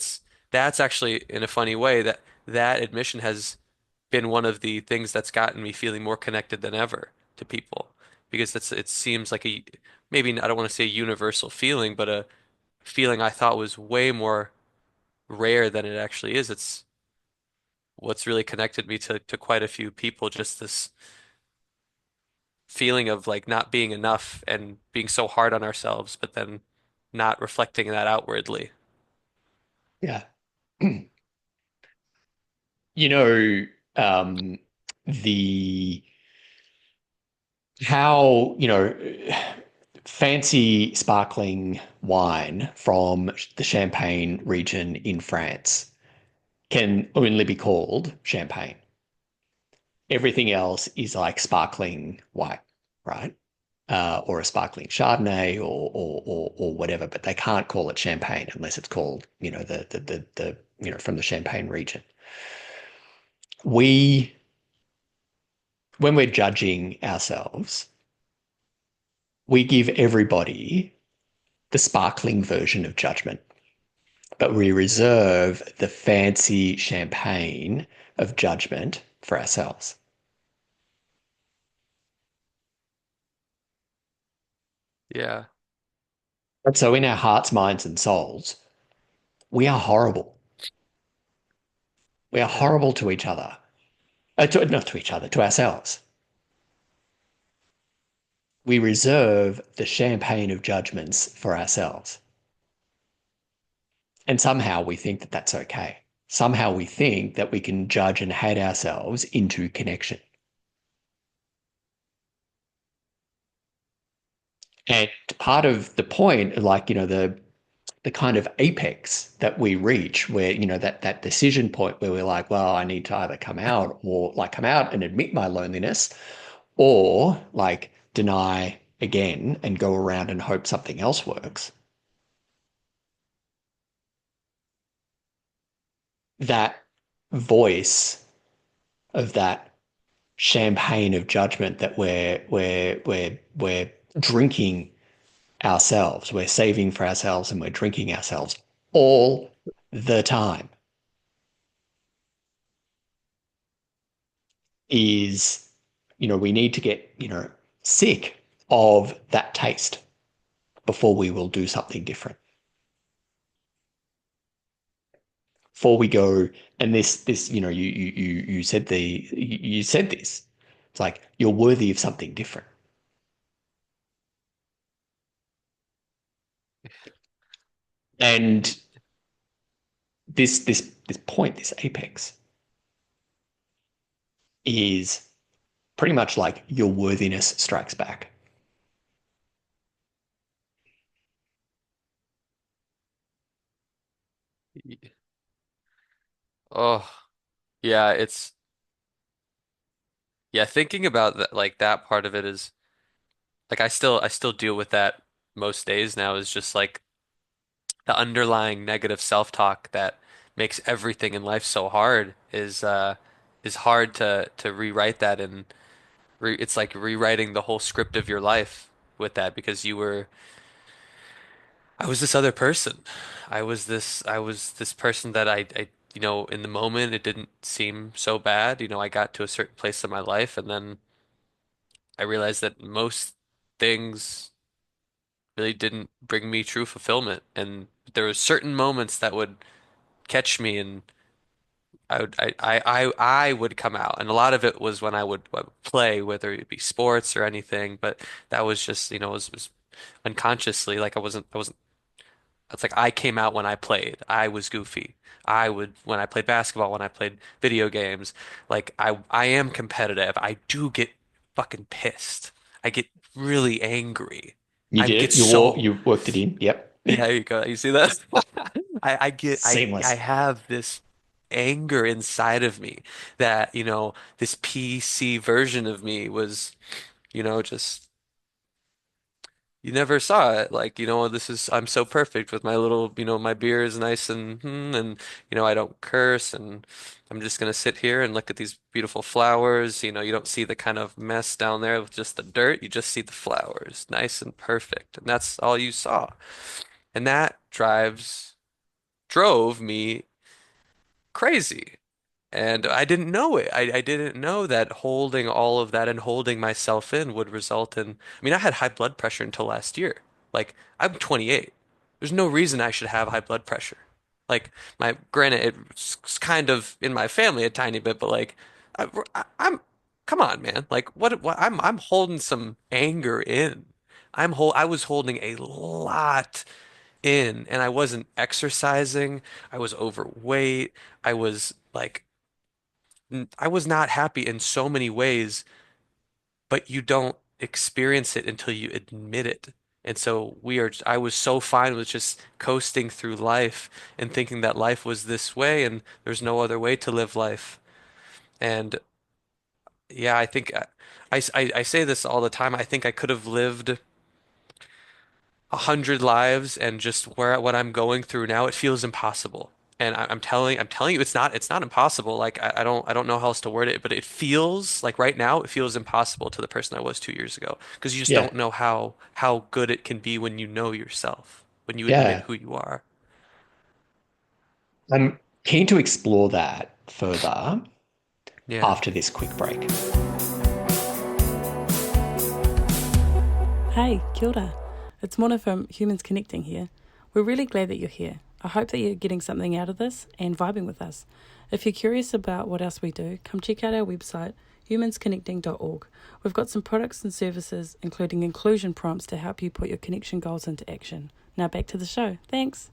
that's actually in a funny way that admission has been one of the things that's gotten me feeling more connected than ever to people because it seems like a maybe I don't want to say a universal feeling, but a feeling I thought was way more rare than it actually is. It's what's really connected me to quite a few people, just this feeling of like not being enough and being so hard on ourselves, but then not reflecting that outwardly. Yeah. You know, um, the how, fancy sparkling wine from the Champagne region in France can only be called champagne. Everything else is like sparkling white, right? Or a sparkling Chardonnay or whatever, but they can't call it champagne unless it's called, from the Champagne region. We, when we're judging ourselves, we give everybody the sparkling version of judgment, but we reserve the fancy champagne of judgment for ourselves. Yeah. And so in our hearts, minds, and souls, we are horrible. We are Yeah. horrible to each other. Not to each other, to ourselves. We reserve the champagne of judgments for ourselves. And somehow we think that that's okay. Somehow we think that we can judge and hate ourselves into connection. And part of the point, like, the kind of apex that we reach where, that decision point where we're like, well, I need to either come out or like come out and admit my loneliness or like deny again and go around and hope something else works. That voice of that champagne of judgment that we're drinking ourselves, we're saving for ourselves and we're drinking ourselves all the time is, we need to get, sick of that taste before we will do something different. Before we go, and this, you said you said this. It's like you're worthy of something different. And this point, this apex, is pretty much like your worthiness strikes back. Oh, yeah, it's yeah, thinking about that like that part of it is like I still deal with that most days now is just like the underlying negative self-talk that makes everything in life so hard is hard to rewrite that and it's like rewriting the whole script of your life with that because I was this other person. I was this person that in the moment it didn't seem so bad. I got to a certain place in my life and then I realized that most things really didn't bring me true fulfillment. And there were certain moments that would catch me and I would come out. And a lot of it was when I would play, whether it be sports or anything, but that was just, it was unconsciously like I wasn't it's like I came out when I played. I was goofy. I would when I played basketball, when I played video games, like I am competitive. I do get fucking pissed. I get really angry. You I did get it. so You worked it in. Yep. yeah, you go. You see that? I get I Seamless. have this anger inside of me that, this PC version of me was, just you never saw it. Like, I'm so perfect with my little, my beer is nice and I don't curse and I'm just gonna sit here and look at these beautiful flowers. You don't see the kind of mess down there with just the dirt. You just see the flowers, nice and perfect. And that's all you saw. And that drove me crazy. And I didn't know it. I didn't know that holding all of that and holding myself in would result in, I mean, I had high blood pressure until last year. Like, I'm 28. There's no reason I should have high blood pressure. Like, granted, it's kind of in my family a tiny bit, but like, I'm, come on, man. Like, I'm holding some anger in. I was holding a lot in, and I wasn't exercising. I was overweight. I was like, I was not happy in so many ways, but you don't experience it until you admit it. And so I was so fine with just coasting through life and thinking that life was this way and there's no other way to live life. And yeah, I think I say this all the time. I think I could have lived 100 lives and just where what I'm going through now, it feels impossible. And I'm telling you, it's not impossible. Like I don't know how else to word it, but it feels like right now, it feels impossible to the person I was 2 years ago because you just Yeah. don't know how good it can be when you know yourself, when you admit Yeah. who you are. I'm keen to explore that further Yeah, after this quick break. Hey, kia ora. It's Mona from Humans Connecting here. We're really glad that you're here. I hope that you're getting something out of this and vibing with us. If you're curious about what else we do, come check out our website, humansconnecting.org. We've got some products and services, including inclusion prompts to help you put your connection goals into action. Now back to the show. Thanks.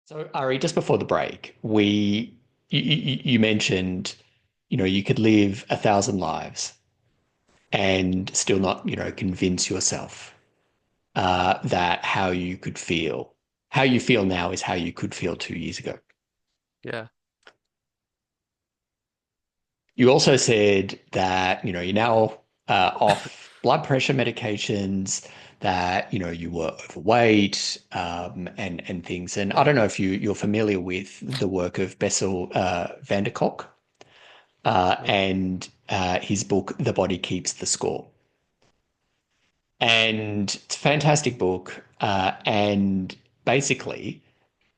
So, Ari, just before the break, you mentioned, you could live 1,000 lives and still not, convince yourself that how you feel now is how you could feel 2 years ago. yeah, You also said that, you're now off blood pressure medications, that, you were overweight, and things. And I don't know if you're familiar with the work of Bessel van der Kolk, no, and his book, The Body Keeps the Score. And it's a fantastic book. And basically,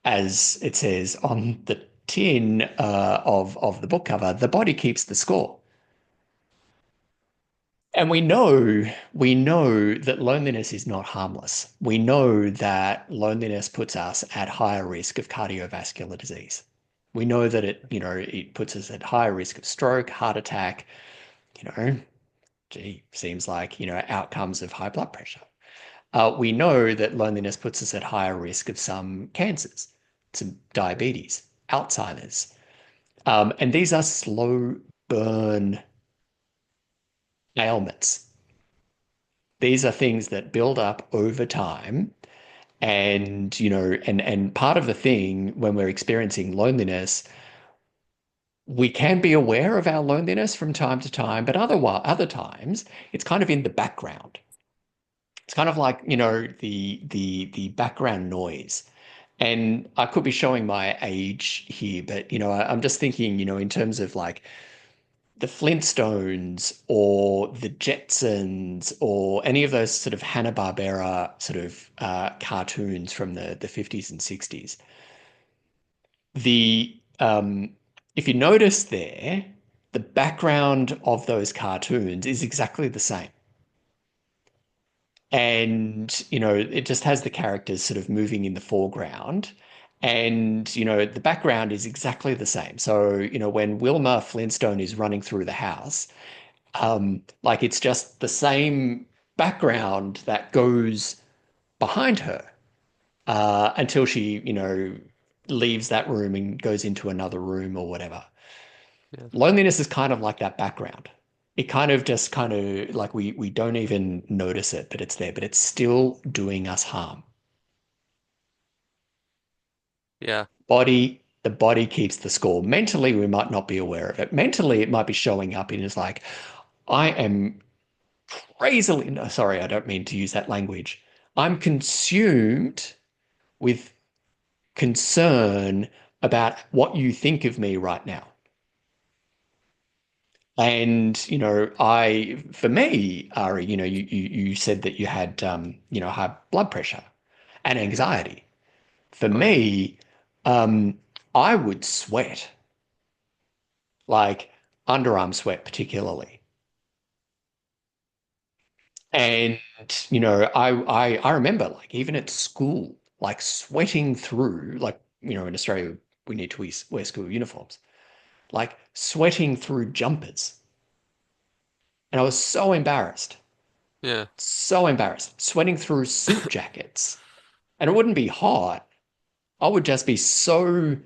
as it says on the tin of the book cover, the body keeps the score. And we know that loneliness is not harmless. We know that loneliness puts us at higher risk of cardiovascular disease. We know that it puts us at higher risk of stroke, heart attack, you know, seems like, outcomes of high blood pressure. We know that loneliness puts us at higher risk of some cancers, some diabetes, Alzheimer's. And these are slow burn ailments. These are things that build up over time. And, and part of the thing when we're experiencing loneliness, we can be aware of our loneliness from time to time, but other times it's kind of in the background. It's kind of like, the background noise. And I could be showing my age here, but I'm just thinking, in terms of like the Flintstones or the Jetsons or any of those sort of Hanna-Barbera sort of cartoons from the 50s and 60s. The If you notice there, the background of those cartoons is exactly the same. And, it just has the characters sort of moving in the foreground. And, the background is exactly the same. So, when Wilma Flintstone is running through the house, like it's just the same background that goes behind her until she, leaves that room and goes into another room or whatever. yeah, Loneliness is kind of like that background. It kind of like we don't even notice it, but it's there, but it's still doing us harm. yeah, The body keeps the score. Mentally, we might not be aware of it. Mentally, it might be showing up in as like, I am crazily, no, sorry, I don't mean to use that language. I'm consumed with concern about what you think of me right now. And, for me, Ari, you said that you had, high blood pressure and anxiety. For oh yeah, me, um, I would sweat. like underarm sweat particularly. And I remember like even at school, like sweating through, like in Australia we need to wear school uniforms, like sweating through jumpers. And I was Yeah. so embarrassed, sweating through suit jackets. And it wouldn't be hot. I would just be so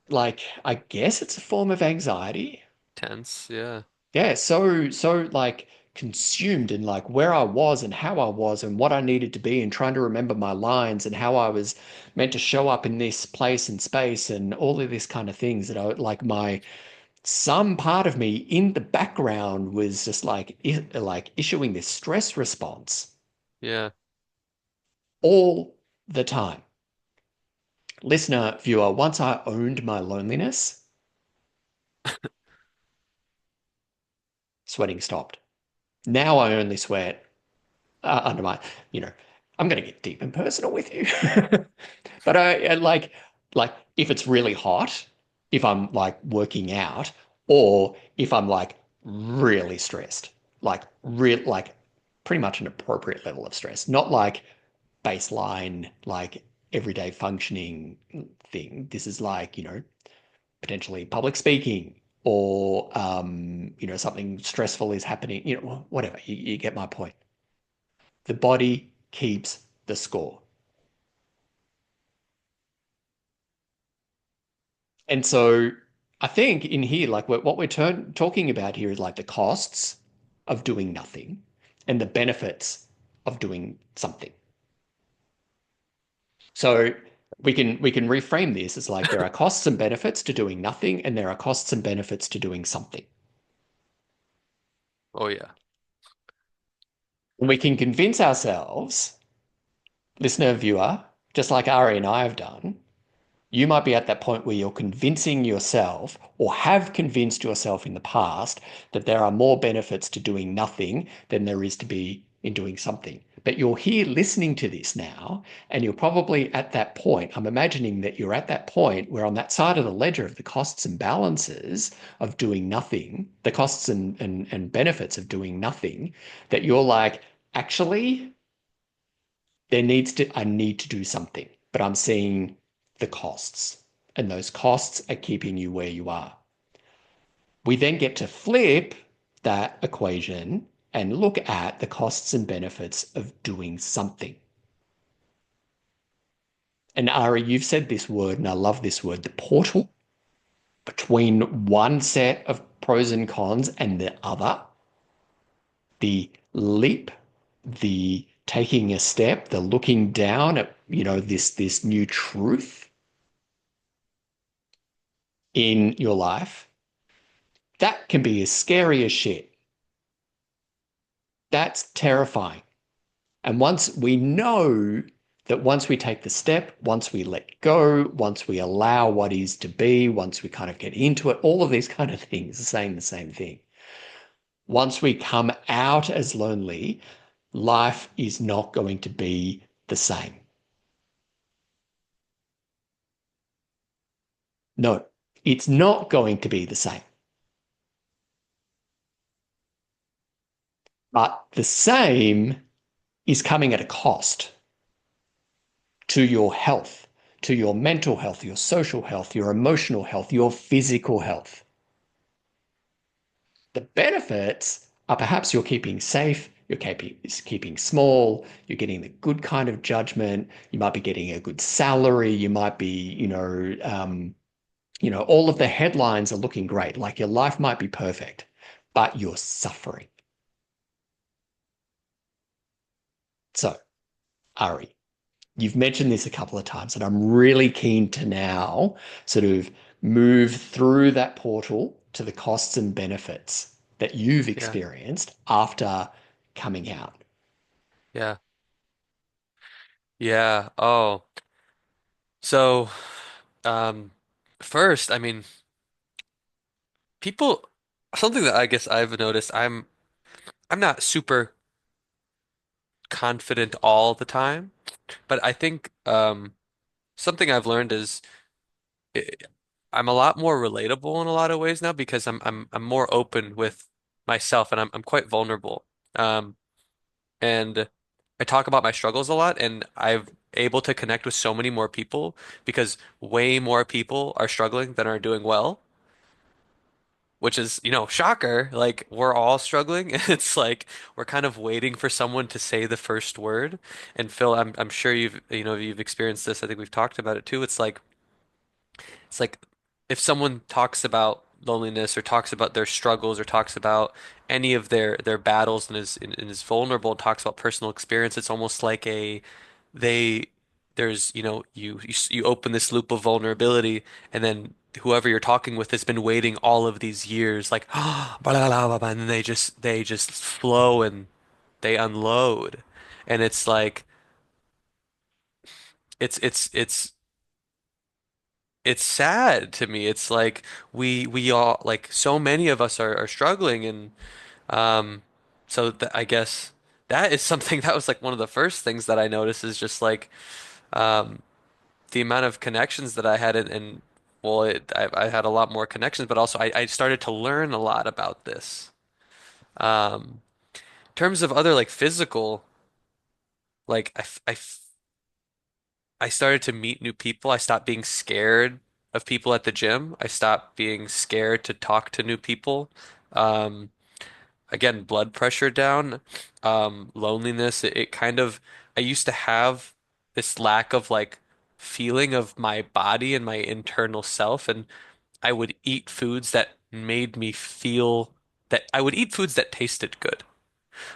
like, I guess it's a form of anxiety. Tense. Yeah. Yeah, so like consumed in like where I was and how I was and what I needed to be and trying to remember my lines and how I was meant to show up in this place and space and all of this kind of things that I like my some part of me in the background was just like issuing this stress response Yeah. all the time. Listener, viewer, once I owned my loneliness, sweating stopped. Now I only sweat under my, you know, I'm going to get deep and personal with you. But I like if it's really hot, if I'm like working out, or if I'm like really stressed, like pretty much an appropriate level of stress, not like baseline, like everyday functioning thing. This is like, potentially public speaking or something stressful is happening, whatever. You get my point. The body keeps the score. And so I think in here, like what we're talking about here is like the costs of doing nothing and the benefits of doing something. So we can reframe this as like there are costs and benefits to doing nothing, and there are costs and benefits to doing something. Oh yeah. And we can convince ourselves, listener, viewer, just like Ari and I have done, you might be at that point where you're convincing yourself or have convinced yourself in the past that there are more benefits to doing nothing than there is to be in doing something. But you're here listening to this now, and you're probably at that point. I'm imagining that you're at that point where on that side of the ledger of the costs and balances of doing nothing, the costs and benefits of doing nothing, that you're like, actually, I need to do something, but I'm seeing the costs, and those costs are keeping you where you are. We then get to flip that equation and look at the costs and benefits of doing something. And Ari, you've said this word, and I love this word, the portal between one set of pros and cons and the other, the leap, the taking a step, the looking down at, this new truth in your life, that can be as scary as shit. That's terrifying. And once we take the step, once we let go, once we allow what is to be, once we kind of get into it, all of these kind of things are saying the same thing. Once we come out as lonely, life is not going to be the same. No, it's not going to be the same. But the same is coming at a cost to your health, to your mental health, your social health, your emotional health, your physical health. The benefits are perhaps you're keeping safe, you're keeping small, you're getting the good kind of judgment, you might be getting a good salary, you might be, all of the headlines are looking great, like your life might be perfect, but you're suffering. So, Ari, you've mentioned this a couple of times, and I'm really keen to now sort of move through that portal to the costs and benefits that you've Yeah. experienced after coming out. Yeah. Yeah. Oh. So, um, first, I mean, people, something that I guess I've noticed, I'm not super confident all the time, but I think something I've learned is I'm a lot more relatable in a lot of ways now because I'm more open with myself and I'm quite vulnerable. Um, and I talk about my struggles a lot, and I'm able to connect with so many more people because way more people are struggling than are doing well, which is, shocker. Like we're all struggling. It's like we're kind of waiting for someone to say the first word. And Phil, I'm sure you've experienced this. I think we've talked about it too. It's like if someone talks about loneliness or talks about their struggles or talks about any of their battles and is vulnerable, talks about personal experience, it's almost like they there's you open this loop of vulnerability and then whoever you're talking with has been waiting all of these years like blah, blah, blah, blah, and then they just flow and they unload and it's like it's it's sad to me. It's like we all like so many of us are struggling and um so th I guess that is something that was like one of the first things that I noticed is just like um the amount of connections that I had and well I had a lot more connections but also I started to learn a lot about this. In terms of other like physical like I started to meet new people. I stopped being scared of people at the gym. I stopped being scared to talk to new people. Um, Again, blood pressure down, loneliness. It kind of, I used to have this lack of like feeling of my body and my internal self, and I would eat foods that made me feel that I would eat foods that tasted good,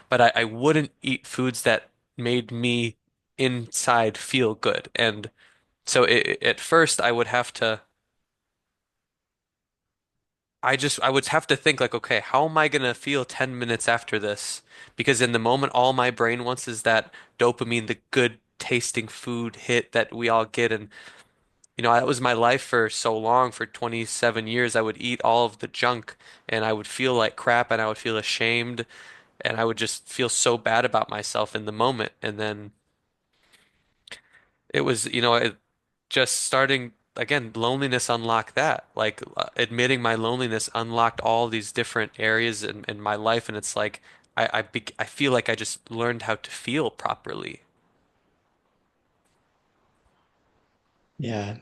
but I wouldn't eat foods that made me inside feel good. And so at first I would have to I would have to think like, okay, how am I gonna feel 10 minutes after this? Because in the moment all my brain wants is that dopamine, the good tasting food hit that we all get. And that was my life for so long, for 27 years. I would eat all of the junk and I would feel like crap and I would feel ashamed and I would just feel so bad about myself in the moment. And then it was, just starting again, loneliness unlocked that. Like admitting my loneliness unlocked all these different areas in my life, and it's like I feel like I just learned how to feel properly. Yeah.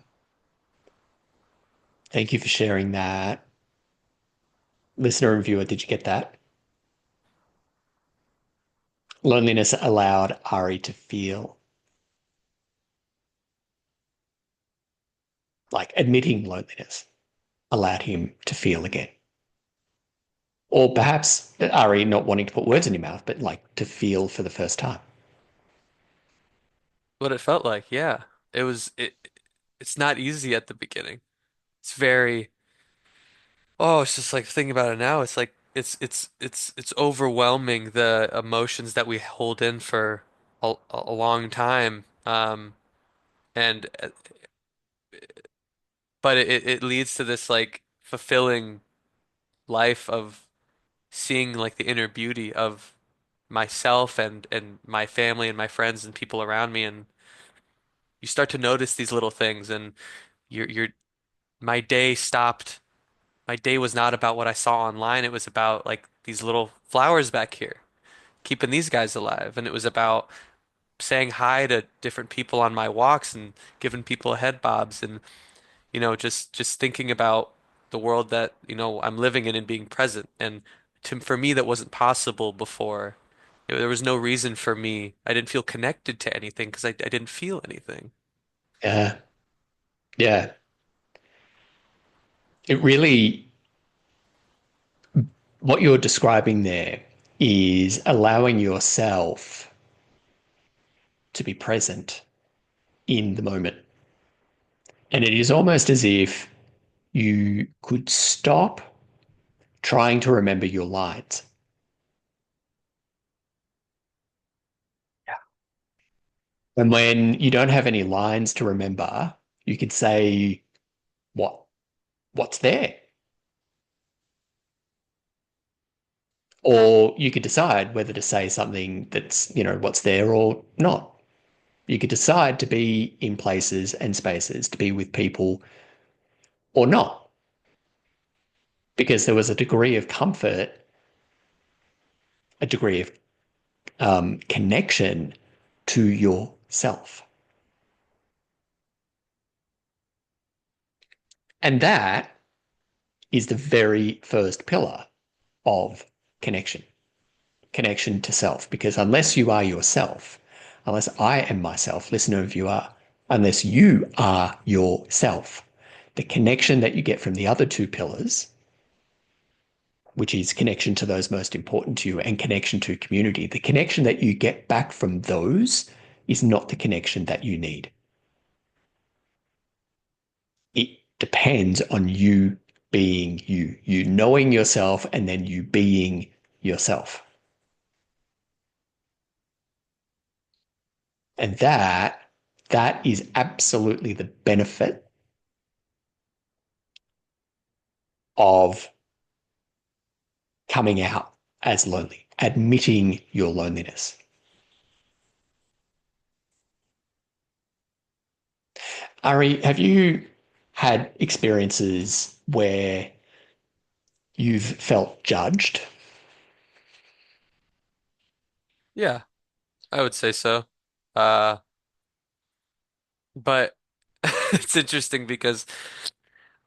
Thank you for sharing that. Listener and viewer, did you get that? Loneliness allowed Ari to feel, like admitting loneliness allowed him to feel again. Or perhaps Ari not wanting to put words in your mouth, but like to feel for the first time. What it felt like, yeah. It's not easy at the beginning. It's very it's just like thinking about it now, it's like it's overwhelming the emotions that we hold in for a long time. And but it leads to this like fulfilling life of seeing like the inner beauty of myself and my family and my friends and people around me and you start to notice these little things and you're my day stopped my day was not about what I saw online, it was about like these little flowers back here keeping these guys alive, and it was about saying hi to different people on my walks and giving people head bobs and just thinking about the world that, I'm living in and being present. And for me, that wasn't possible before. There was no reason for me. I didn't feel connected to anything because I didn't feel anything. Yeah. Yeah. It really, what you're describing there is allowing yourself to be present in the moment. And it is almost as if you could stop trying to remember your lines. Yeah. And when you don't have any lines to remember, you could say what what's there. Or you could decide whether to say something that's, what's there or not. You could decide to be in places and spaces, to be with people or not, because there was a degree of comfort, a degree of connection to yourself. And that is the very first pillar of connection, connection to self. Because unless you are yourself, unless I am myself, listener and viewer, unless you are yourself, the connection that you get from the other two pillars, which is connection to those most important to you and connection to community, the connection that you get back from those is not the connection that you need. It depends on you being you, you knowing yourself and then you being yourself. And that is absolutely the benefit of coming out as lonely, admitting your loneliness. Ari, have you had experiences where you've felt judged? Yeah, I would say so. Uh, but it's interesting because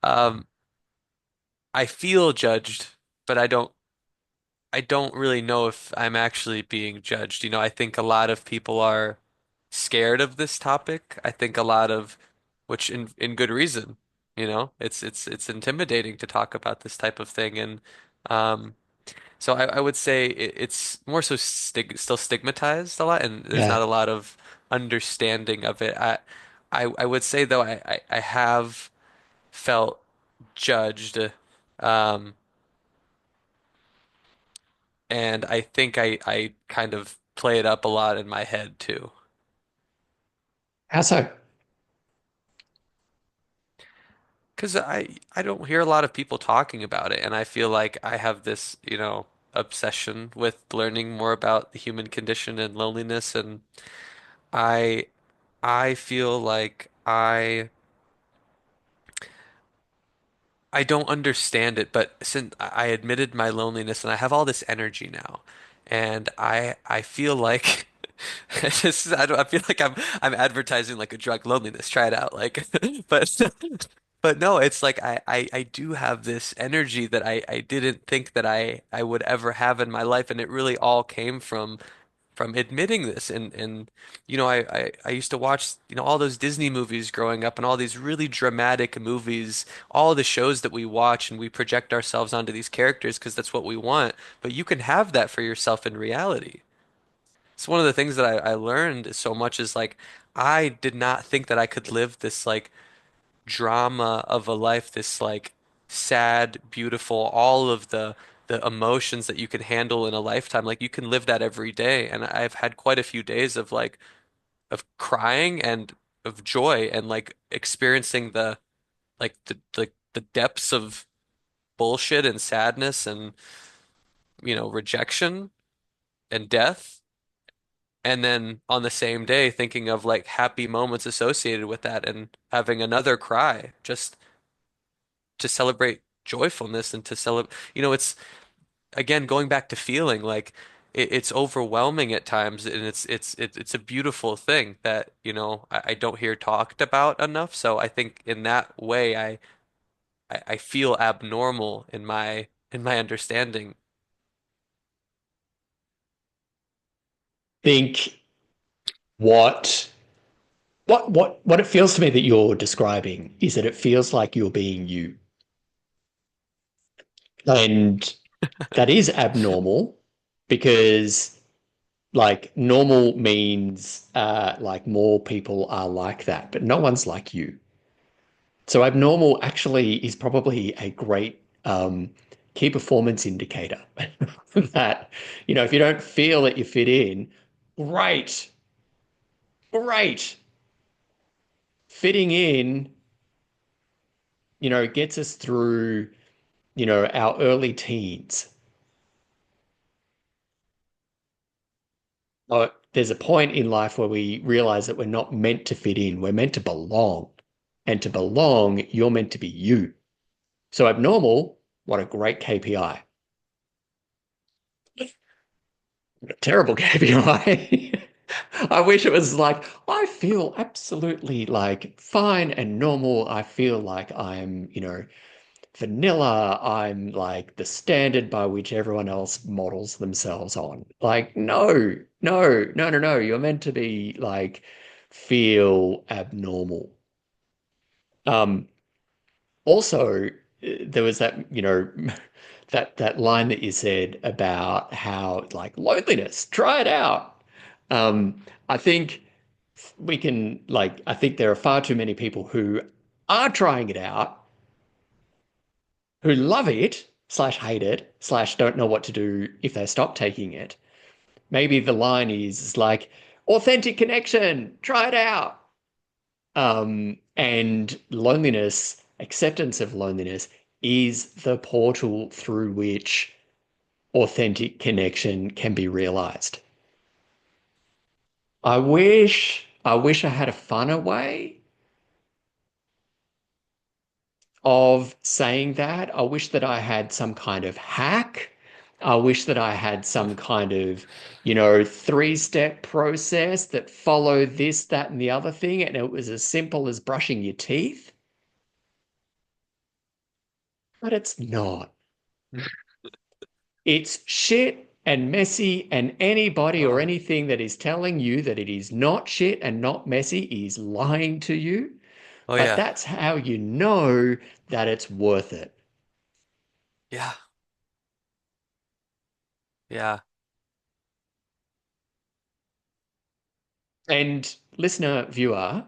um, I feel judged, but I don't really know if I'm actually being judged. I think a lot of people are scared of this topic. I think a lot of, which in good reason, it's intimidating to talk about this type of thing, and um, so I would say it's more so still stigmatized a lot, and there's not Yeah. a lot of understanding of it. I would say though I have felt judged. Um, And I think I kind of play it up a lot in my head too. How so? Because I don't hear a lot of people talking about it, and I feel like I have this, obsession with learning more about the human condition and loneliness, and I I feel like I don't understand it, but since I admitted my loneliness and I have all this energy now, and I feel like I feel like I'm advertising like a drug, loneliness. Try it out, like, but but no, it's like I do have this energy that I didn't think that I would ever have in my life, and it really all came from admitting this and I used to watch all those Disney movies growing up and all these really dramatic movies, all the shows that we watch and we project ourselves onto these characters because that's what we want, but you can have that for yourself in reality. It's one of the things that I learned so much is like I did not think that I could live this like drama of a life, this like sad, beautiful, all of the emotions that you can handle in a lifetime. Like you can live that every day. And I've had quite a few days of like of crying and of joy and like experiencing the depths of bullshit and sadness and rejection and death. And then on the same day thinking of like happy moments associated with that and having another cry just to celebrate joyfulness and to celebrate, it's again going back to feeling like it's overwhelming at times, and it's a beautiful thing that, I don't hear talked about enough. So I think in that way, I feel abnormal in my understanding. Think what what it feels to me that you're describing is that it feels like you're being you. And that is abnormal because like normal means like more people are like that, but no one's like you. So abnormal actually is probably a great key performance indicator that, if you don't feel that you fit in, great, great. Fitting in, gets us through, our early teens. There's a point in life where we realize that we're not meant to fit in, we're meant to belong. And to belong, you're meant to be you. So abnormal, what a great KPI. Terrible KPI. I wish it was like, I feel absolutely like fine and normal. I feel like I'm, vanilla. I'm like the standard by which everyone else models themselves on. Like, no, no, no, no, no. You're meant to be like feel abnormal. Um, Also, there was that, that line that you said about how like loneliness, try it out. I think I think there are far too many people who are trying it out, who love it, slash hate it, slash don't know what to do if they stop taking it. Maybe the line is like authentic connection, try it out. And loneliness, acceptance of loneliness is the portal through which authentic connection can be realized. I wish I had a funner way of saying that. I wish that I had some kind of hack. I wish that I had some kind of, three-step process that followed this, that, and the other thing, and it was as simple as brushing your teeth. But it's not. It's shit and messy, and anybody or Oh, anything that is telling you that it is not shit and not messy is lying to you. oh But yeah. that's how you know that it's worth it. Yeah. Yeah. And listener, viewer,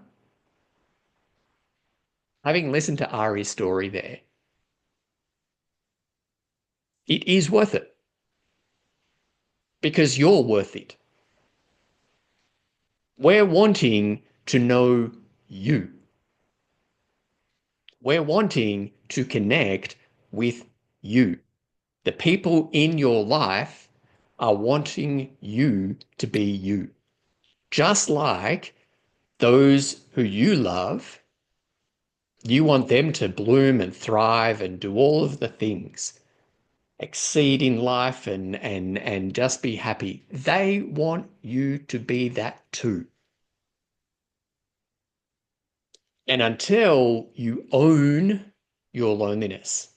having listened to Ari's story there, it is worth it because you're worth it. We're wanting to know you. We're wanting to connect with you. The people in your life are wanting you to be you. Just like those who you love, you want them to bloom and thrive and do all of the things, exceed in life and just be happy. They want you to be that too. And until you own your loneliness,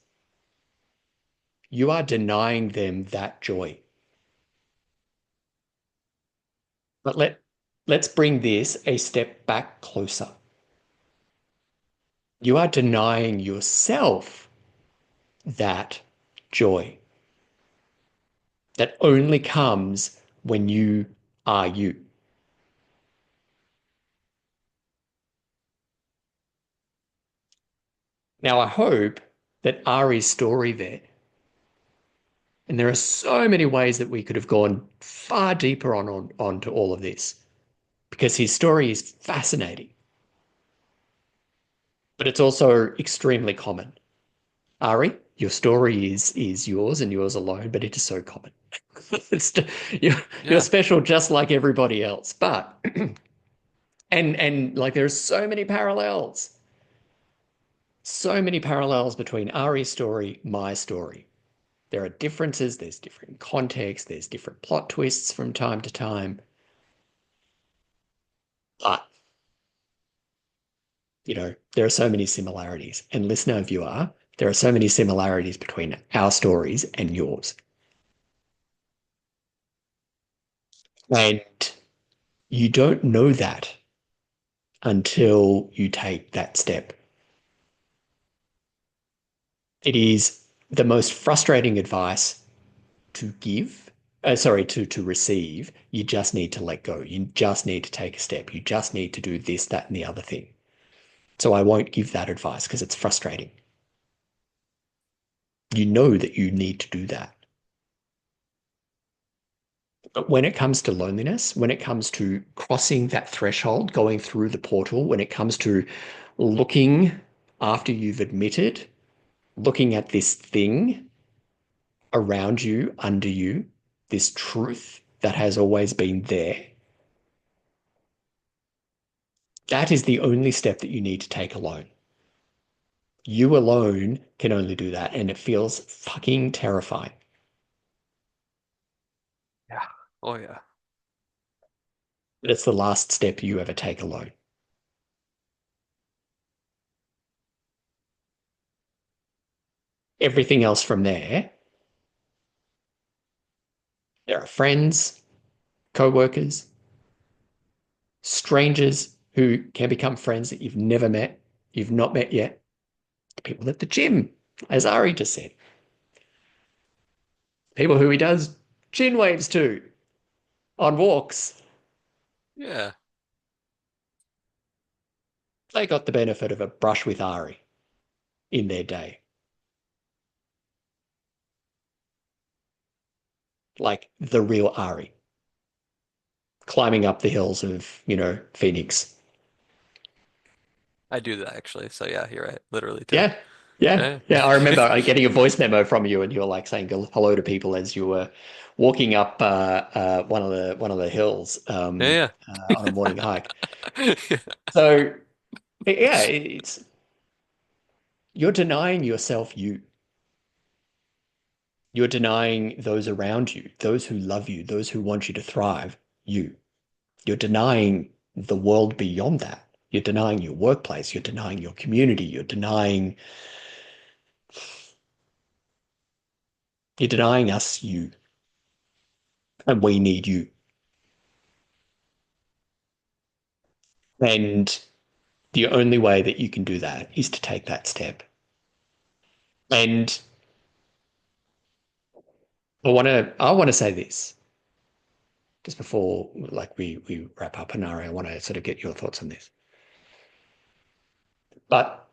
you are denying them that joy. But let's bring this a step back closer. You are denying yourself that joy that only comes when you are you. Now, I hope that Ari's story there, and there are so many ways that we could have gone far deeper onto all of this because his story is fascinating, but it's also extremely common. Ari, your story is yours and yours alone, but it is so common. It's, you're Yeah. special just like everybody else. But and like there's so many parallels between Ari's story, my story. There are differences, there's different context, there's different plot twists from time to time. But, there are so many similarities. And listener, viewer, there are so many similarities between our stories and yours. And you don't know that until you take that step. It is the most frustrating advice to give, to receive. You just need to let go. You just need to take a step. You just need to do this, that, and the other thing. So I won't give that advice because it's frustrating. You know that you need to do that. But when it comes to loneliness, when it comes to crossing that threshold, going through the portal, when it comes to looking after you've admitted, looking at this thing around you, under you, this truth that has always been there, that is the only step that you need to take alone. You alone can only do that, and it feels fucking terrifying. Yeah. Oh yeah. But it's the last step you ever take alone. Everything else from there are friends, co-workers, strangers who can become friends that you've never met, you've not met yet, people at the gym, as Ari just said, people who he does chin waves to on walks. Yeah. They got the benefit of a brush with Ari in their day. Like the real Ari, climbing up the hills of, Phoenix. I do that actually. So yeah, you're right. Literally too. Yeah, yeah, Yeah. yeah. I remember getting a voice memo from you, and you were like saying hello to people as you were walking up one of the hills Yeah. on a morning hike. Yeah. So yeah, it's you're denying yourself you. You're denying those around you, those who love you, those who want you to thrive, you. You're denying the world beyond that. You're denying your workplace. You're denying your community. You're denying us you. And we need you. And the only way that you can do that is to take that step. And I want to say this just before like we wrap up, and Ari, I want to sort of get your thoughts on this. But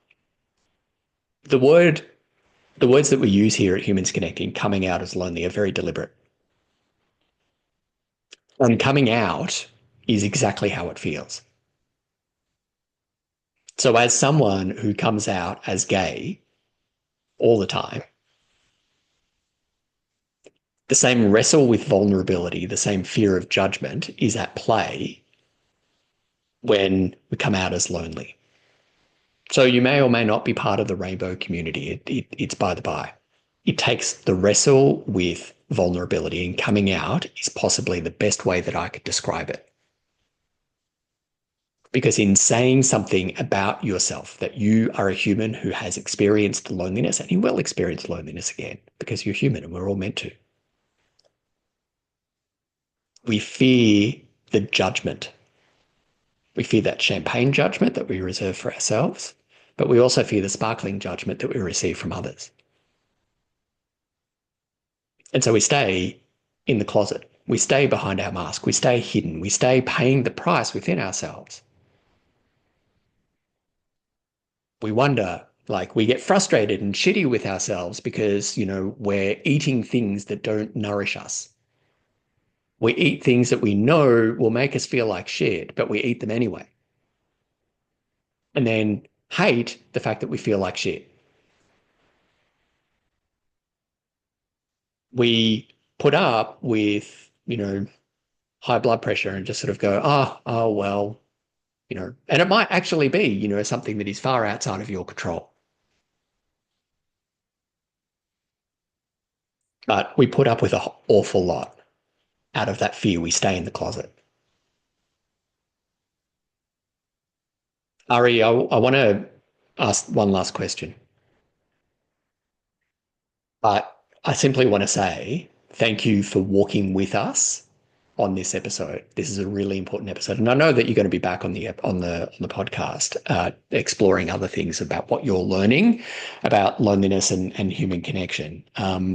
the word the words that we use here at Humans Connecting, coming out as lonely, are very deliberate. And coming out is exactly how it feels. So as someone who comes out as gay all the time, the same wrestle with vulnerability, the same fear of judgment is at play when we come out as lonely. So you may or may not be part of the rainbow community. It's by the by. It takes the wrestle with vulnerability, and coming out is possibly the best way that I could describe it. Because in saying something about yourself, that you are a human who has experienced loneliness, and you will experience loneliness again because you're human and we're all meant to. We fear the judgment. We fear that champagne judgment that we reserve for ourselves, but we also fear the sparkling judgment that we receive from others. And so we stay in the closet. We stay behind our mask. We stay hidden. We stay paying the price within ourselves. We wonder, like, we get frustrated and shitty with ourselves because, we're eating things that don't nourish us. We eat things that we know will make us feel like shit, but we eat them anyway. And then hate the fact that we feel like shit. We put up with, high blood pressure and just sort of go, oh, well, and it might actually be, something that is far outside of your control. But we put up with an awful lot out of that fear. We stay in the closet. Ari, I want to ask one last question, but I simply want to say thank you for walking with us on this episode. This is a really important episode, and I know that you're going to be back on the podcast, exploring other things about what you're learning about loneliness and human connection. Yeah.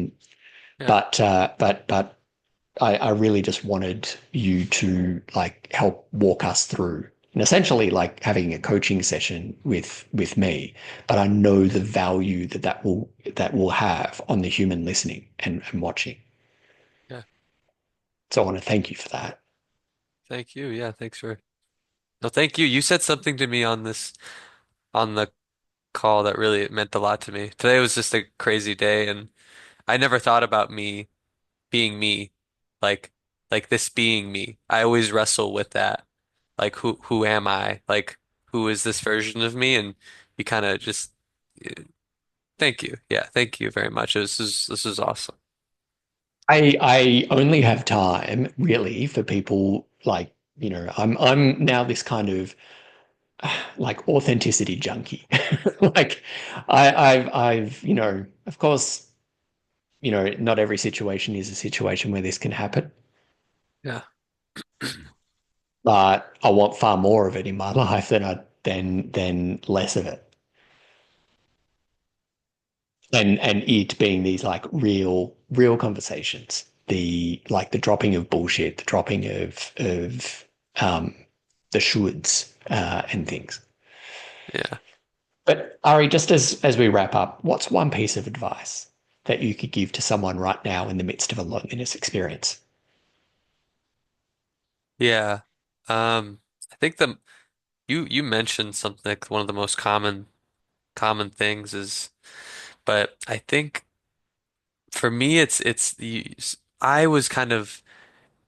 But I really just wanted you to like help walk us through, and essentially like having a coaching session with me. But I know the value that will have on the human listening and watching. Yeah. So I want to thank you for that. Thank you. Yeah. Thanks for No, thank you. You said something to me on the call that really meant a lot to me. Today was just a crazy day, and I never thought about me being me, like this being me. I always wrestle with that. Like who am I? Like who is this version of me? And you kind of just Thank you. Yeah, thank you very much. This is awesome. I only have time really for people like, I'm now this kind of like authenticity junkie. Like I've, of course, not every situation is a situation where this can happen, Yeah. but I want far more of it in my life than less of it. And it being these like real conversations, the dropping of bullshit, the dropping of um the shoulds and things. Yeah. But Ari, just as we wrap up, what's one piece of advice that you could give to someone right now in the midst of a loneliness experience? Yeah. I think the you mentioned something like one of the most common things is, but I think for me it's the I was kind of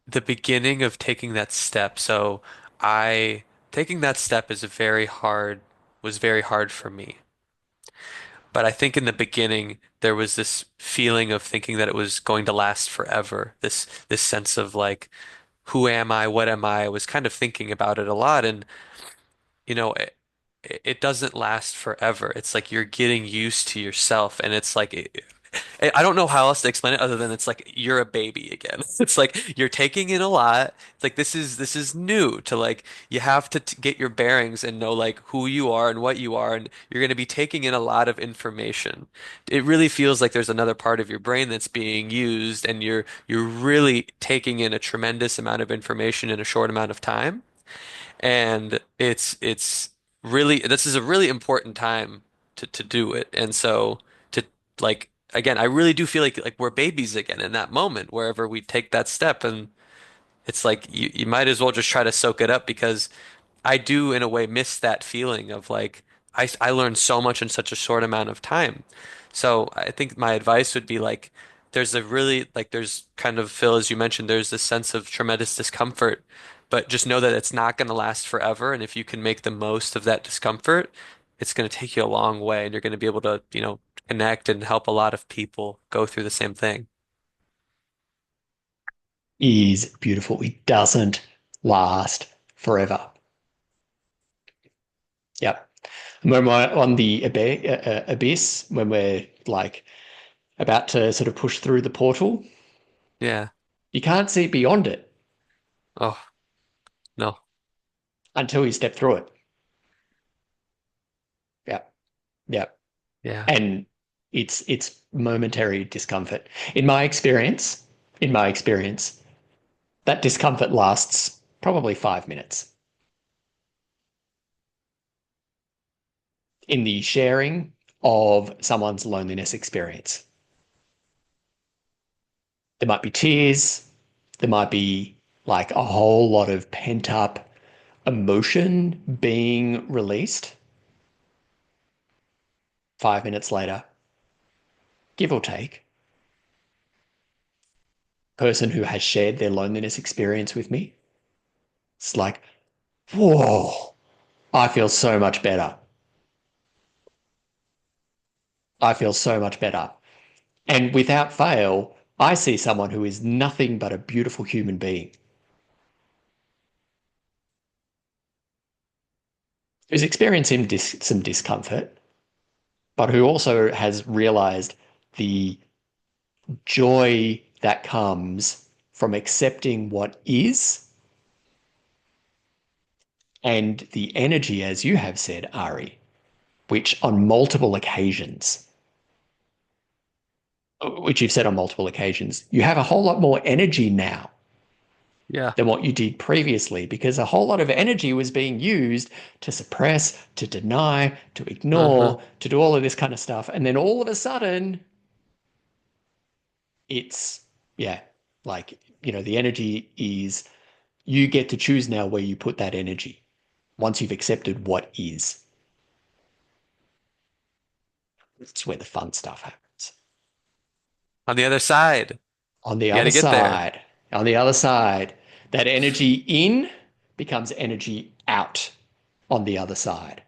the beginning of taking that step. So I taking that step is a very hard was very hard for me. But I think in the beginning there was this feeling of thinking that it was going to last forever. This sense of like, who am I? What am I? I was kind of thinking about it a lot, and you know, it doesn't last forever. It's like you're getting used to yourself, and it's like I don't know how else to explain it other than it's like you're a baby again. It's like you're taking in a lot. It's like this is new to like you have to t get your bearings and know like who you are and what you are, and you're going to be taking in a lot of information. It really feels like there's another part of your brain that's being used, and you're really taking in a tremendous amount of information in a short amount of time. And it's really this is a really important time to do it. And so to like again, I really do feel like we're babies again in that moment wherever we take that step, and it's like you might as well just try to soak it up because I do in a way miss that feeling of like I learned so much in such a short amount of time. So I think my advice would be like there's a really like there's kind of Phil, as you mentioned, there's this sense of tremendous discomfort, but just know that it's not going to last forever, and if you can make the most of that discomfort, it's going to take you a long way, and you're going to be able to, connect and help a lot of people go through the same thing. Is beautiful. It doesn't last forever. Yep. When we're on the abyss, when we're like about to sort of push through the portal, Yeah. you can't see beyond it Oh, no. until you step through it. Yep. Yep. Yeah. And it's momentary discomfort. In my experience, that discomfort lasts probably 5 minutes. In the sharing of someone's loneliness experience, there might be tears, there might be like a whole lot of pent up emotion being released. 5 minutes later, give or take, person who has shared their loneliness experience with me, it's like, whoa, I feel so much better. I feel so much better. And without fail, I see someone who is nothing but a beautiful human being who's experiencing some discomfort, but who also has realized the joy that comes from accepting what is and the energy, as you have said, Ari, which on multiple occasions, which you've said on multiple occasions, you have a whole lot more energy now Yeah. than what you did previously because a whole lot of energy was being used to suppress, to deny, to Uh-huh. ignore, to do all of this kind of stuff. And then all of a sudden, it's, yeah, like, the energy is you get to choose now where you put that energy once you've accepted what is. It's where the fun stuff happens. On the other side, On the you got other to get there. side, on the other side, that energy in becomes energy out on the other side.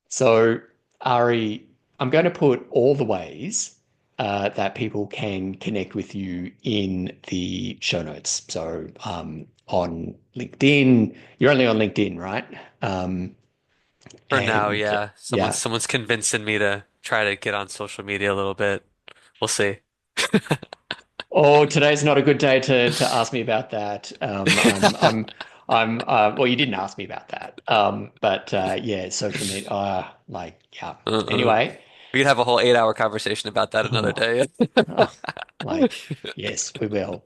So, Ari, I'm going to put all the ways that people can connect with you in the show notes. So, on LinkedIn, you're only on LinkedIn, right? Um, For now, and yeah. yeah. Someone's convincing me to try to get on social media a little bit. We'll see. Oh, today's not a good day to ask me about that. Well, you didn't ask me about that. But yeah, social media. Yeah. Uh-uh. Anyway, We could have a whole 8 hour conversation about that another oh, day. oh, yes, we will.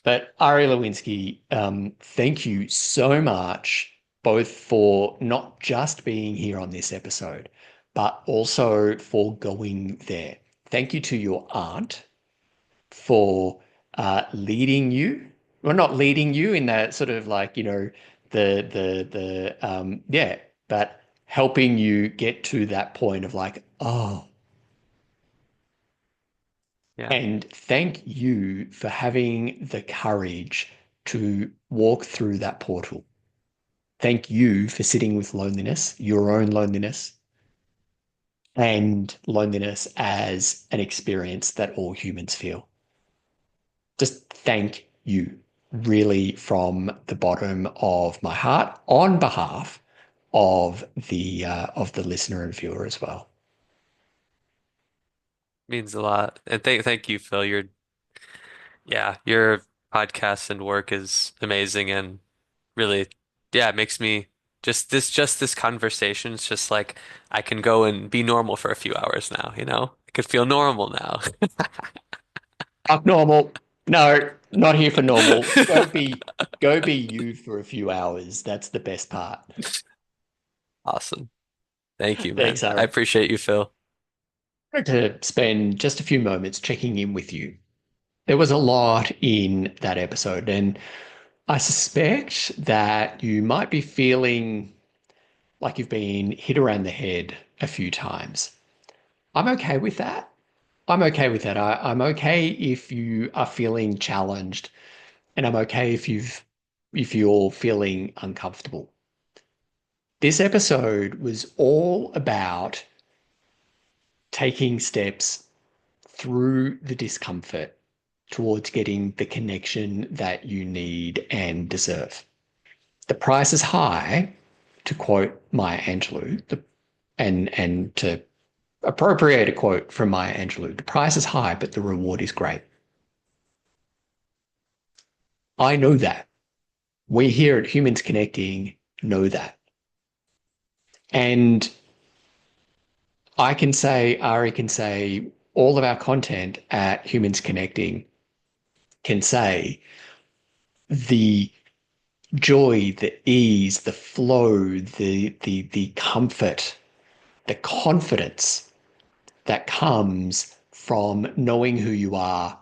But Ari Lowinsky, thank you so much, both for not just being here on this episode, but also for going there. Thank you to your aunt for leading you. Well, not leading you in that sort of like, yeah, but helping you get to that point of like, oh, Yeah, and thank you for having the courage to walk through that portal. Thank you for sitting with loneliness, your own loneliness, and loneliness as an experience that all humans feel. Just thank you, really, from the bottom of my heart, on behalf of the listener and viewer as well. means a lot. And thank you, Phil. Your podcast and work is amazing and really, yeah, it makes me just this conversation. It's just like I can go and be normal for a few hours now, you know? I could feel normal now. Up normal. No, not here for normal. Go be you for a few hours. That's the best part. Awesome. Thank you, man. Thanks, I Ari. appreciate you, Phil. I wanted to spend just a few moments checking in with you. There was a lot in that episode, and I suspect that you might be feeling like you've been hit around the head a few times. I'm okay with that. I'm okay with that. I'm okay if you are feeling challenged, and I'm okay if you're feeling uncomfortable. This episode was all about taking steps through the discomfort towards getting the connection that you need and deserve. The price is high, to quote Maya Angelou, and to appropriate a quote from Maya Angelou, the price is high, but the reward is great. I know that. We here at Humans Connecting know that. And Ari can say, all of our content at Humans Connecting can say the joy, the ease, the flow, the comfort, the confidence that comes from knowing who you are,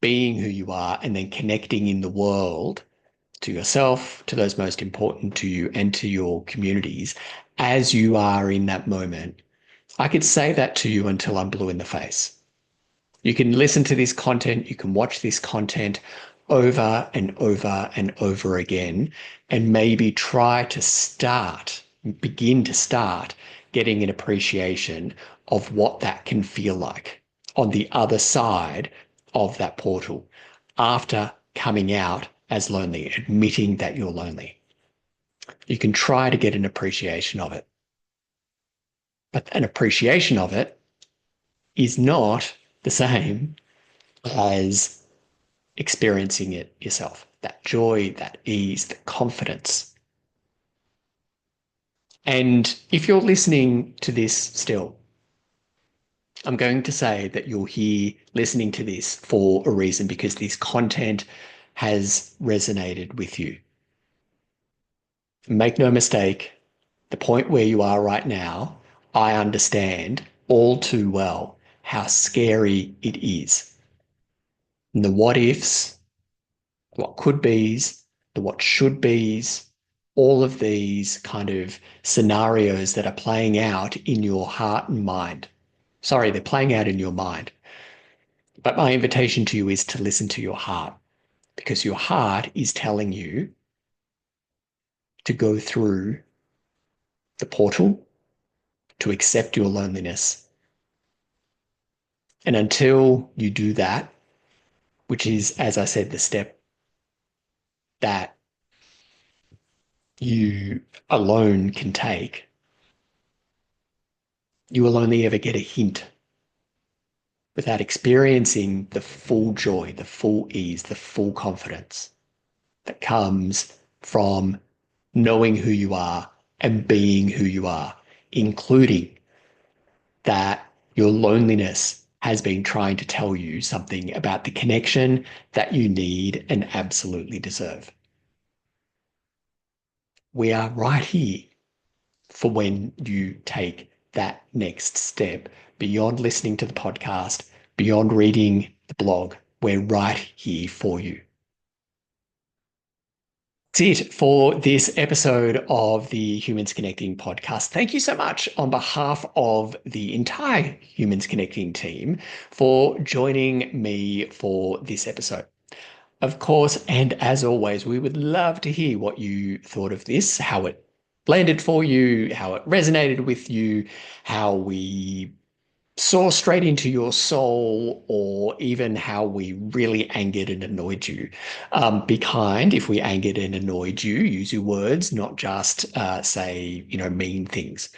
being who you are, and then connecting in the world to yourself, to those most important to you, and to your communities as you are in that moment. I could say that to you until I'm blue in the face. You can listen to this content, you can watch this content over and over and over again, and maybe begin to start getting an appreciation of what that can feel like on the other side of that portal after coming out as lonely, admitting that you're lonely. You can try to get an appreciation of it. But an appreciation of it is not the same as experiencing it yourself. That joy, that ease, that confidence. And if you're listening to this still, I'm going to say that you're here listening to this for a reason because this content has resonated with you. Make no mistake, the point where you are right now, I understand all too well how scary it is. And the what ifs, what could be's, the what should be's, all of these kind of scenarios that are playing out in your heart and mind. Sorry, they're playing out in your mind. But my invitation to you is to listen to your heart because your heart is telling you to go through the portal to accept your loneliness. And until you do that, which is, as I said, the step that you alone can take, you will only ever get a hint without experiencing the full joy, the full ease, the full confidence that comes from knowing who you are and being who you are, including that your loneliness has been trying to tell you something about the connection that you need and absolutely deserve. We are right here for when you take that next step beyond listening to the podcast, beyond reading the blog. We're right here for you. That's it for this episode of the Humans Connecting podcast. Thank you so much on behalf of the entire Humans Connecting team for joining me for this episode. Of course, and as always, we would love to hear what you thought of this, how it landed for you, how it resonated with you, how we saw straight into your soul, or even how we really angered and annoyed you. Be kind if we angered and annoyed you. Use your words, not just say, mean things.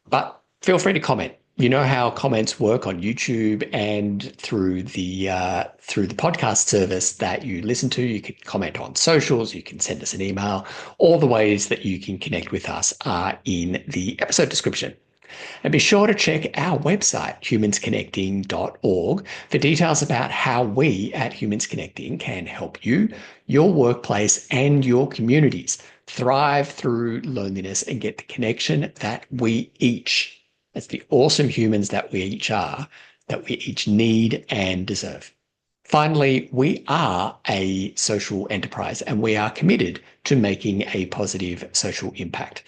But feel free to comment. You know how comments work on YouTube and through the podcast service that you listen to. You can comment on socials. You can send us an email. All the ways that you can connect with us are in the episode description. And be sure to check our website, humansconnecting.org, for details about how we at Humans Connecting can help you, your workplace, and your communities thrive through loneliness and get the connection that we each, as the awesome humans that we each are, that we each need and deserve. Finally, we are a social enterprise and we are committed to making a positive social impact.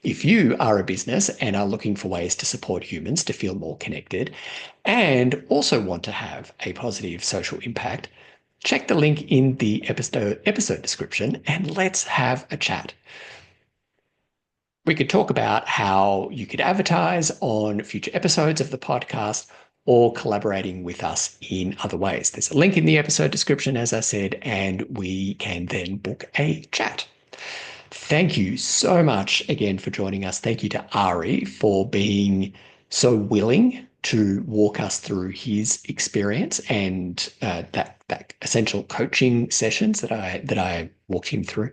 If you are a business and are looking for ways to support humans to feel more connected and also want to have a positive social impact, check the link in the episode description and let's have a chat. We could talk about how you could advertise on future episodes of the podcast or collaborating with us in other ways. There's a link in the episode description, as I said, and we can then book a chat. Thank you so much again for joining us. Thank you to Ari for being so willing to walk us through his experience and that essential coaching sessions that I walked him through.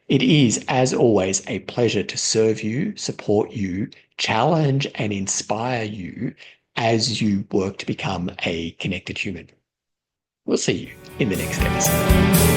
It is, as always, a pleasure to serve you, support you, challenge and inspire you as you work to become a connected human. We'll see you in the next episode.